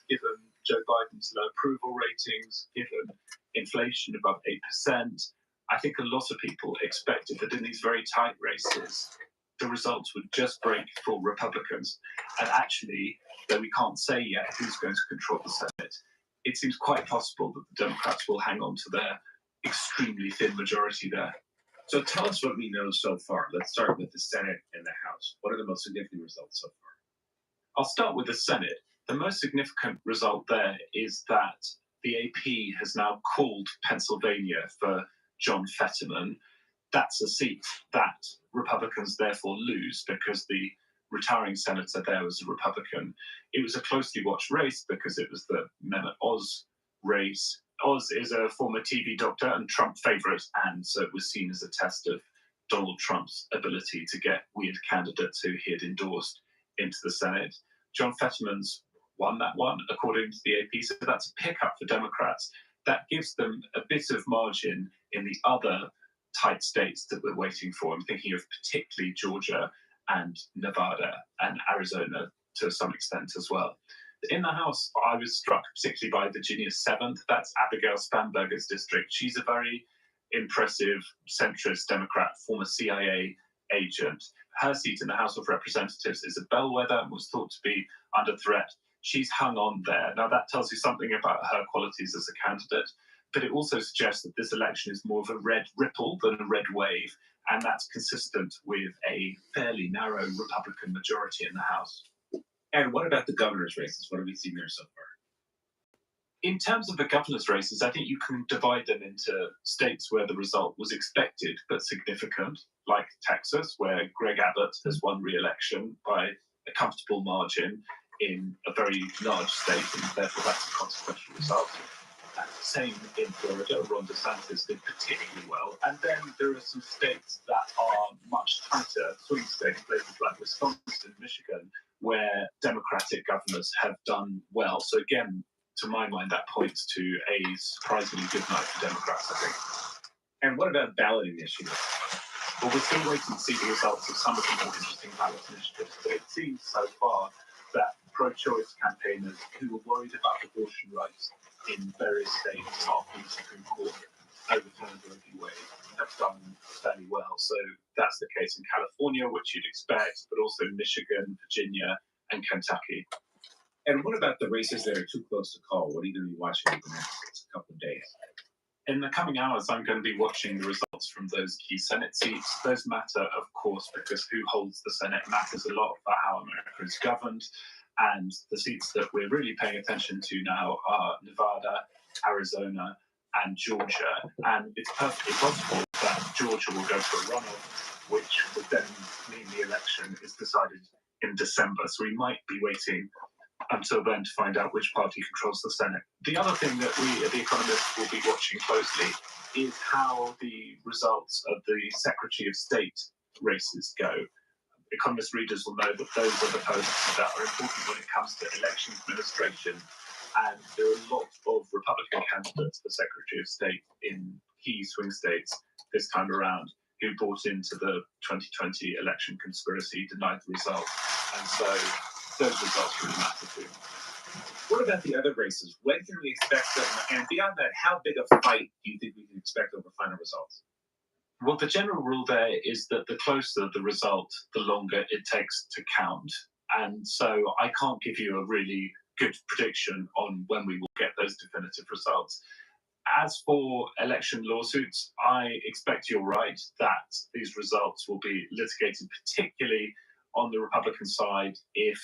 S4: given Joe Biden's low approval ratings, given inflation above 8%, I think a lot of people expected that in these very tight races, the results would just break for Republicans. And actually, though we can't say yet who's going to control the Senate, it seems quite possible that the Democrats will hang on to their extremely thin majority there.
S26: So tell us what we know so far. Let's start with the Senate and the House. What are the most significant results so far?
S4: I'll start with the Senate. The most significant result there is that the AP has now called Pennsylvania for John Fetterman. That's a seat that Republicans therefore lose because the retiring senator there was a Republican. It was a closely watched race because it was the Mehmet Oz race. Oz is a former TV doctor and Trump favorite, and so it was seen as a test of Donald Trump's ability to get weird candidates who he had endorsed into the Senate. John Fetterman's won that one, according to the AP, so that's a pickup for Democrats. That gives them a bit of margin in the other tight states that we're waiting for. I'm thinking of particularly Georgia and Nevada and Arizona to some extent as well. In the House, I was struck particularly by Virginia's 7th. That's Abigail Spanberger's district. She's a very impressive centrist Democrat, former CIA agent. Her seat in the House of Representatives is a bellwether and was thought to be under threat. She's hung on there. Now, that tells you something about her qualities as a candidate, but it also suggests that this election is more of a red ripple than a red wave, and that's consistent with a fairly narrow Republican majority in the House.
S26: And what about the governor's races? What have we seen there so far?
S4: In terms of the governor's races, I think you can divide them into states where the result was expected but significant, like Texas, where Greg Abbott has won re-election by a comfortable margin in a very large state, and therefore that's a consequential result. Same in Florida, Ron DeSantis did particularly well. And then there are some states that are much tighter, swing states, places like Wisconsin, Michigan, where Democratic governors have done well. So again, to my mind, that points to a surprisingly good night for Democrats, I think.
S26: And what about ballot initiatives?
S4: Well, we're still waiting to see the results of some of the more interesting ballot initiatives, but it seems so far that pro-choice campaigners who were worried about abortion rights in various states after the Supreme Court overturned Roe v. Wade That's the case in California, which you'd expect, but also Michigan, Virginia, and Kentucky.
S26: And what about the races that are too close to call? What are you going to be watching in the next couple of days?
S4: In the coming hours, I'm going to be watching the results from those key Senate seats. Those matter, of course, because who holds the Senate matters a lot for how America is governed. And the seats that we're really paying attention to now are Nevada, Arizona, and Georgia. And it's perfectly possible that Georgia will go to a runoff, which would then mean the election is decided in December. So we might be waiting until then to find out which party controls the Senate. The other thing that we, The Economist, will be watching closely is how the results of the Secretary of State races go. Economist readers will know that those are the posts that are important when it comes to election administration. And there are a lot of Republican candidates for Secretary of State in key swing states this time around who bought into the 2020 election conspiracy, denied the result. And so those results really matter too.
S26: What about the other races? When can we expect them? And beyond that, how big a fight do you think we can expect over final results?
S4: Well, the general rule there is that the closer the result, the longer it takes to count. And so I can't give you a really good prediction on when we will get those definitive results. As for election lawsuits, I expect you're right that these results will be litigated, particularly on the Republican side. If,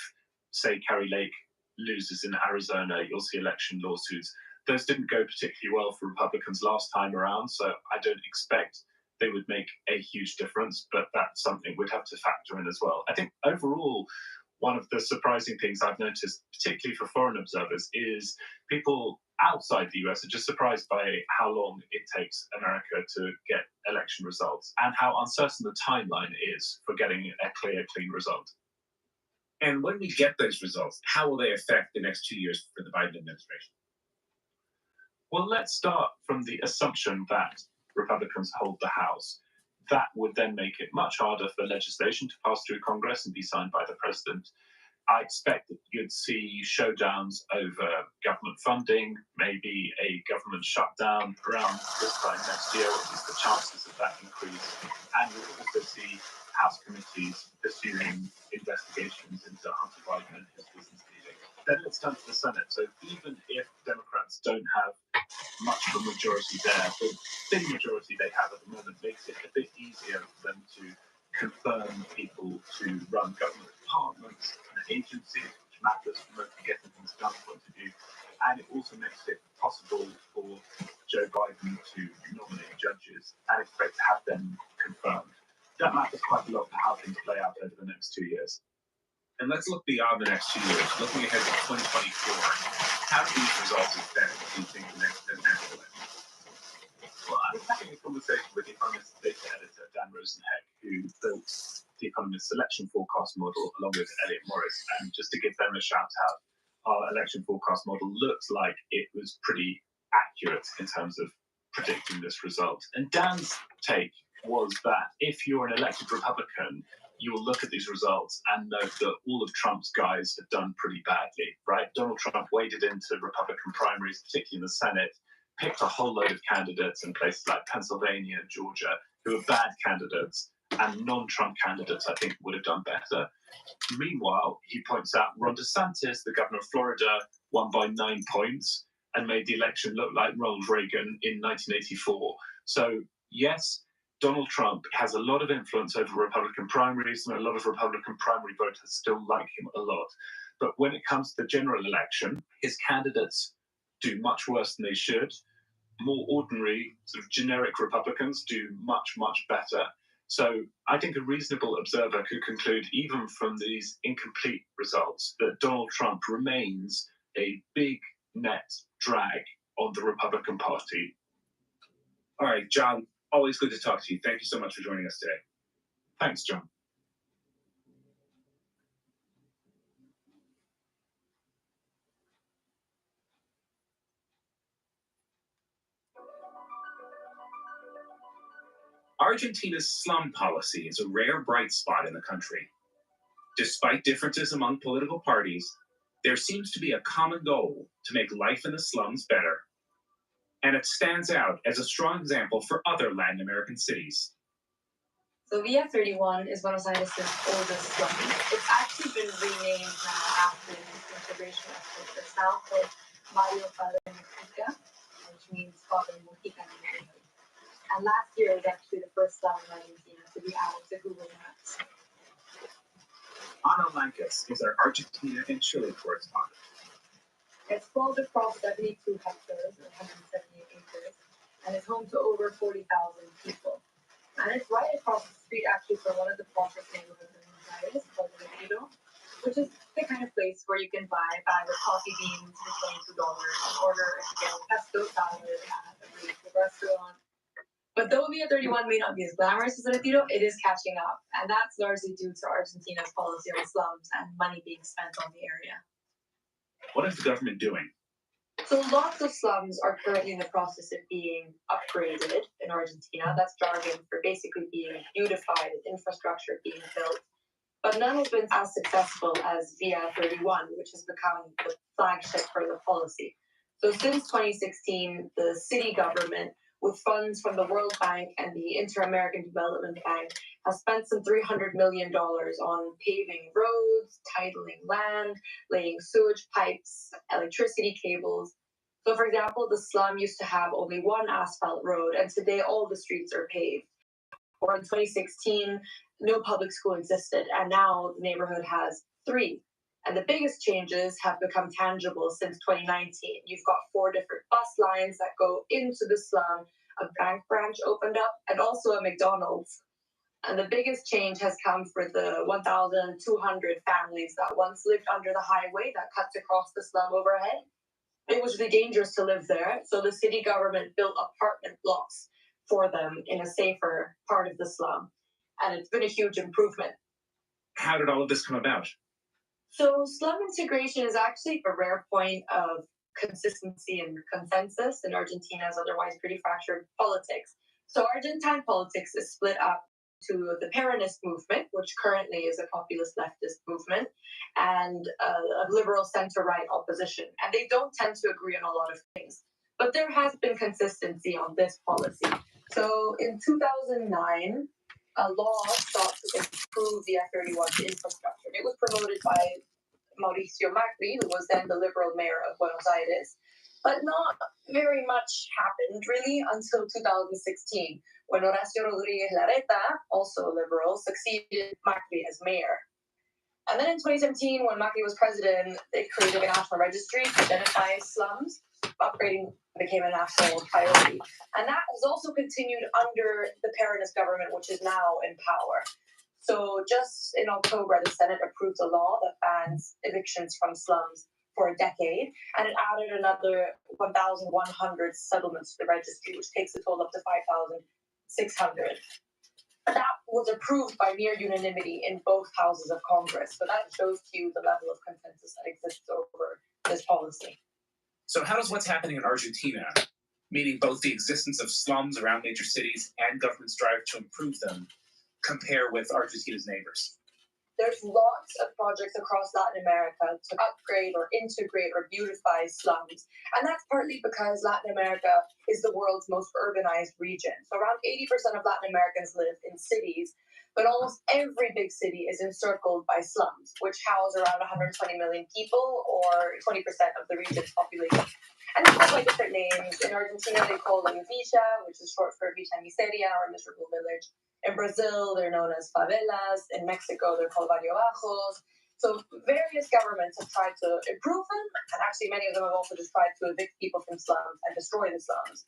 S4: say, Kari Lake loses in Arizona, you'll see election lawsuits. Those didn't go particularly well for Republicans last time around, so I don't expect they would make a huge difference, but that's something we'd have to factor in as well. I think overall, one of the surprising things I've noticed, particularly for foreign observers, is people outside the US are just surprised by how long it takes America to get election results and how uncertain the timeline is for getting a clear, clean result.
S26: And when we get those results, how will they affect the next 2 years for the Biden administration?
S4: Well, let's start from the assumption that Republicans hold the House. That would then make it much harder for legislation to pass through Congress and be signed by the president. I expect that you'd see showdowns over government funding, maybe a government shutdown around this time next year, or at least the chances of that increase. And we'll also see House committees pursuing investigations into Hunter Biden and his business dealings. Then let's turn to the Senate. So even if Democrats don't have much of a majority there, the thin majority they have at the moment makes it a bit easier for them to confirm people to run government departments and agencies, which matters from a getting things done point of view. And it also makes it possible for Joe Biden to nominate judges and expect to have them confirmed. That matters quite a lot for how things play out over the next 2 years.
S26: And let's look beyond the next 2 years, looking ahead to 2024. How do these results affect, do you think, the next presidential election?
S4: Well, I was having a conversation with the Economist data editor, Dan Rosenheck, who built the Economist election forecast model along with Elliot Morris. And just to give them a shout out, our election forecast model looks like it was pretty accurate in terms of predicting this result. And Dan's take was that if you're an elected Republican, you'll look at these results and note that all of Trump's guys have done pretty badly, right? Donald Trump waded into Republican primaries, particularly in the Senate, picked a whole load of candidates in places like Pennsylvania and Georgia who are bad candidates, and non-Trump candidates, I think, would have done better. Meanwhile, he points out Ron DeSantis, the governor of Florida, won by 9 points and made the election look like Ronald Reagan in 1984. So, yes, Donald Trump has a lot of influence over Republican primaries, and a lot of Republican primary voters still like him a lot. But when it comes to the general election, his candidates do much worse than they should. More ordinary, sort of generic Republicans do much, much better. So I think a reasonable observer could conclude, even from these incomplete results, that Donald Trump remains a big net drag on the Republican Party.
S26: All right, John, always good to talk to you. Thank you so much for joining us today.
S4: Thanks, John.
S26: Argentina's slum policy is a rare bright spot in the country. Despite differences among political parties, there seems to be a common goal to make life in the slums better. And it stands out as a strong example for other Latin American cities.
S5: So Via 31 is Buenos Aires' oldest slum. It's actually been renamed now after the integration effort. It's now called Barrio Padre Mujica, which means Father Mujica neighborhood. And last year it was actually the first slum in Argentina to be added to Google Maps.
S26: Ana Lancas is our Argentina and Chile correspondent.
S5: It's sprawled across 72 hectares, or 178 acres, and is home to over 40,000 people. And it's right across the street, actually, from one of the poshest neighborhoods in Buenos Aires, called Retiro, which is the kind of place where you can buy a bag of coffee beans for $22 and order a pesto salad at a really cool restaurant. But though Via 31 may not be as glamorous as Retiro, it is catching up, and that's largely due to Argentina's policy on slums and money being spent on the area.
S26: What is the government doing?
S5: So lots of slums are currently in the process of being upgraded in Argentina. That's jargon for basically being beautified, infrastructure being built. But none has been as successful as Via 31, which has become the flagship for the policy. So since 2016, the city government, with funds from the World Bank and the Inter-American Development Bank, has spent some $300 million on paving roads, titling land, laying sewage pipes, electricity cables. So for example, the slum used to have only one asphalt road, and today all the streets are paved. Or in 2016, no public school existed, and now the neighborhood has 3. And the biggest changes have become tangible since 2019. You've got 4 different bus lines that go into the slum, a bank branch opened up, and also a McDonald's. And the biggest change has come for the 1,200 families that once lived under the highway that cuts across the slum overhead. It was really dangerous to live there, so the city government built apartment blocks for them in a safer part of the slum. And it's been a huge improvement.
S26: How did all of this come about?
S5: So slum integration is actually a rare point of consistency and consensus in Argentina's otherwise pretty fractured politics. So Argentine politics is split up to the Peronist movement, which currently is a populist leftist movement, and a liberal center-right opposition. And they don't tend to agree on a lot of things. But there has been consistency on this policy. So in 2009, a law sought to improve the F31 infrastructure. It was promoted by Mauricio Macri, who was then the liberal mayor of Buenos Aires. But not very much happened, really, until 2016, when Horacio Rodríguez Larreta, also a liberal, succeeded Macri as mayor. And then in 2017, when Macri was president, they created a national registry to identify slums. Upgrading became a national priority. And that has also continued under the Peronist government, which is now in power. So just in October, the Senate approved a law that bans evictions from slums for a decade, and it added another 1,100 settlements to the registry, which takes the total up to 5,600. That was approved by near unanimity in both houses of Congress. So that shows to you the level of consensus that exists over this policy.
S26: So how does what's happening in Argentina, meaning both the existence of slums around major cities and government's drive to improve them, compare with Argentina's neighbors?
S5: There's lots of projects across Latin America to upgrade or integrate or beautify slums. And that's partly because Latin America is the world's most urbanized region. So around 80% of Latin Americans live in cities, but almost every big city is encircled by slums, which house around 120 million people, or 20% of the region's population. And they have like different names. In Argentina, they call them villa, which is short for villa miseria, or miserable village. In Brazil, they're known as favelas. In Mexico, they're called barrio bajos. So various governments have tried to improve them, and actually many of them have also just tried to evict people from slums and destroy the slums.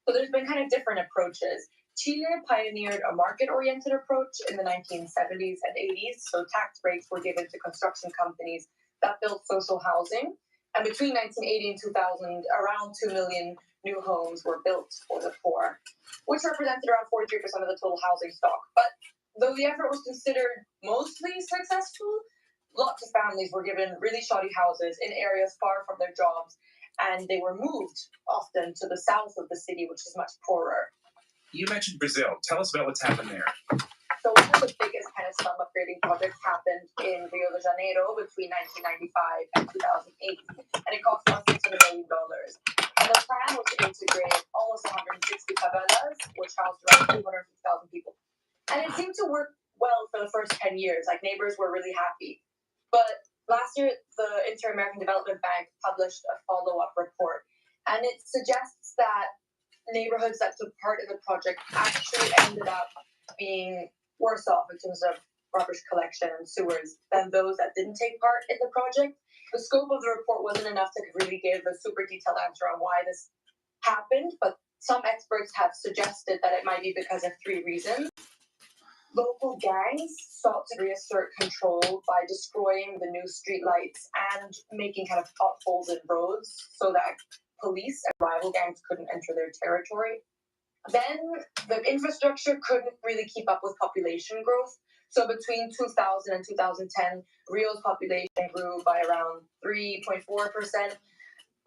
S5: So there's been kind of different approaches. Chile pioneered a market-oriented approach in the 1970s and 80s. So tax breaks were given to construction companies that built social housing. And between 1980 and 2000, around 2 million new homes were built for the poor, which represented around 43% of the total housing stock. But though the effort was considered mostly successful, lots of families were given really shoddy houses in areas far from their jobs, and they were moved often to the south of the city, which is much poorer.
S26: You mentioned Brazil. Tell us about what's happened there.
S5: So one of the biggest kind of slum upgrading projects happened in Rio de Janeiro between 1995 and 2008, and it cost about $600 million. And the plan was to integrate almost 160 favelas, which housed around 250,000 people. And it seemed to work well for the first 10 years. Like, neighbors were really happy. But last year, the Inter-American Development Bank published a follow-up report, and it suggests that neighborhoods that took part in the project actually ended up being worse off in terms of rubbish collection and sewers than those that didn't take part in the project. The scope of the report wasn't enough to really give a super detailed answer on why this happened, but some experts have suggested that it might be because of 3 reasons. Local gangs sought to reassert control by destroying the new streetlights and making kind of potholes in roads so that police and rival gangs couldn't enter their territory. Then the infrastructure couldn't really keep up with population growth. So between 2000 and 2010, Rio's population grew by around 3.4%,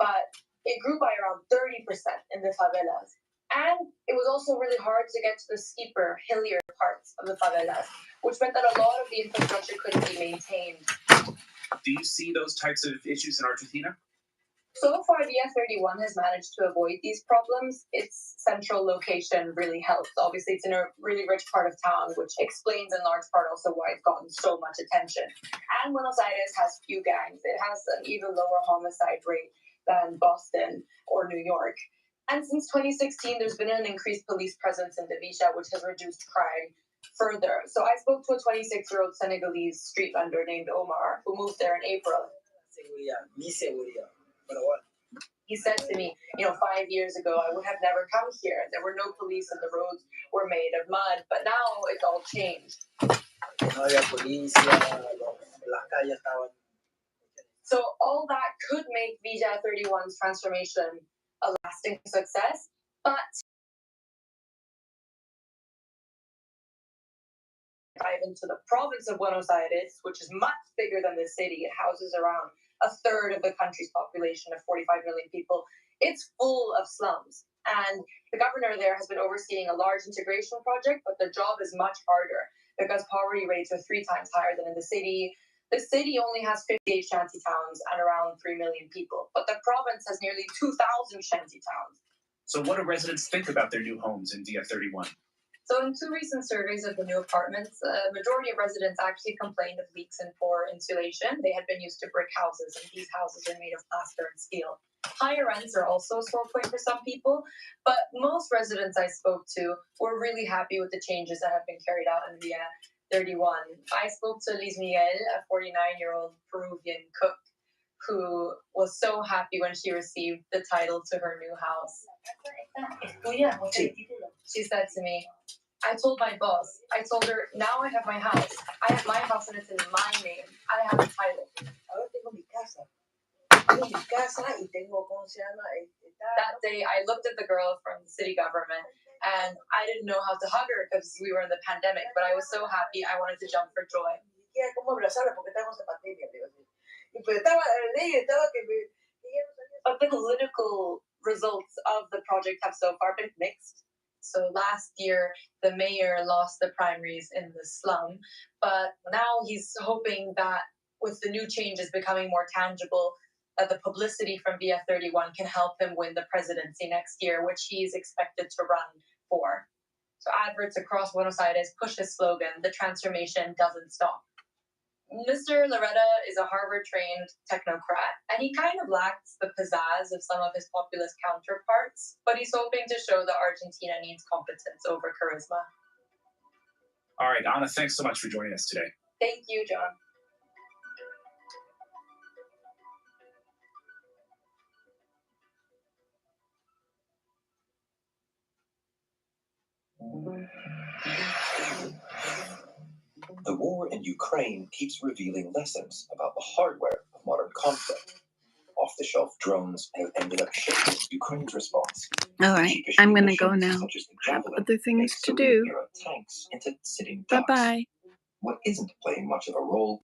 S5: but it grew by around 30% in the favelas. And it was also really hard to get to the steeper, hillier parts of the favelas, which meant that a lot of the infrastructure couldn't be maintained.
S9: Do you see those types of issues in Argentina?
S5: So far, the F31 has managed to avoid these problems. Its central location really helps. Obviously, it's in a really rich part of town, which explains in large part also why it's gotten so much attention. And Buenos Aires has few gangs. It has an even lower homicide rate than Boston or New York. And since 2016, there's been an increased police presence in the Villa, which has reduced crime further. So I spoke to a 26-year-old Senegalese street vendor named Omar, who moved there in April. He said to me, 5 years ago, I would have never come here. There were no police and the roads were made of mud, but now it's all changed. So all that could make Villa 31's transformation a lasting success, but dive into the province of Buenos Aires, which is much bigger than the city. It houses around a third of the country's population of 45 million people. It's full of slums. And the governor there has been overseeing a large integration project, but the job is much harder because poverty rates are 3 times higher than in the city. The city only has 58 shanty towns and around 3 million people, but the province has nearly 2,000 shanty towns.
S9: So what do residents think about their new homes in DF31?
S5: So in 2 recent surveys of the new apartments, a majority of residents actually complained of leaks and poor insulation. They had been used to brick houses, and these houses are made of plaster and steel. Higher rents are also a sore point for some people, but most residents I spoke to were really happy with the changes that have been carried out in Villa 31. I spoke to Liz Miguel, a 49-year-old Peruvian cook, who was so happy when she received the title to her new house. She said to me, I told my boss, I told her, now I have my house. I have my house and it's in my name. I have a title. That day, I looked at the girl from the city government and I didn't know how to hug her because we were in the pandemic, but I was so happy I wanted to jump for joy. But the political results of the project have so far been mixed. So last year, the mayor lost the primaries in the slum, but now he's hoping that with the new changes becoming more tangible, that the publicity from VF31 can help him win the presidency next year, which he's expected to run for. So adverts across Buenos Aires push his slogan, the transformation doesn't stop. Mr. Larreta is a Harvard-trained technocrat, and he kind of lacks the pizzazz of some of his populist counterparts, but he's hoping to show that Argentina needs competence over charisma.
S9: All right, Anna, thanks so much for joining us today.
S5: Thank you, John.
S27: The war in Ukraine keeps revealing lessons about the hardware of modern conflict. Off-the-shelf drones have ended up shaping Ukraine's response.
S1: All right, I'm going to go now. I have other things to do.
S27: Tanks into sitting
S1: Bye-bye.
S27: what isn't playing much of a role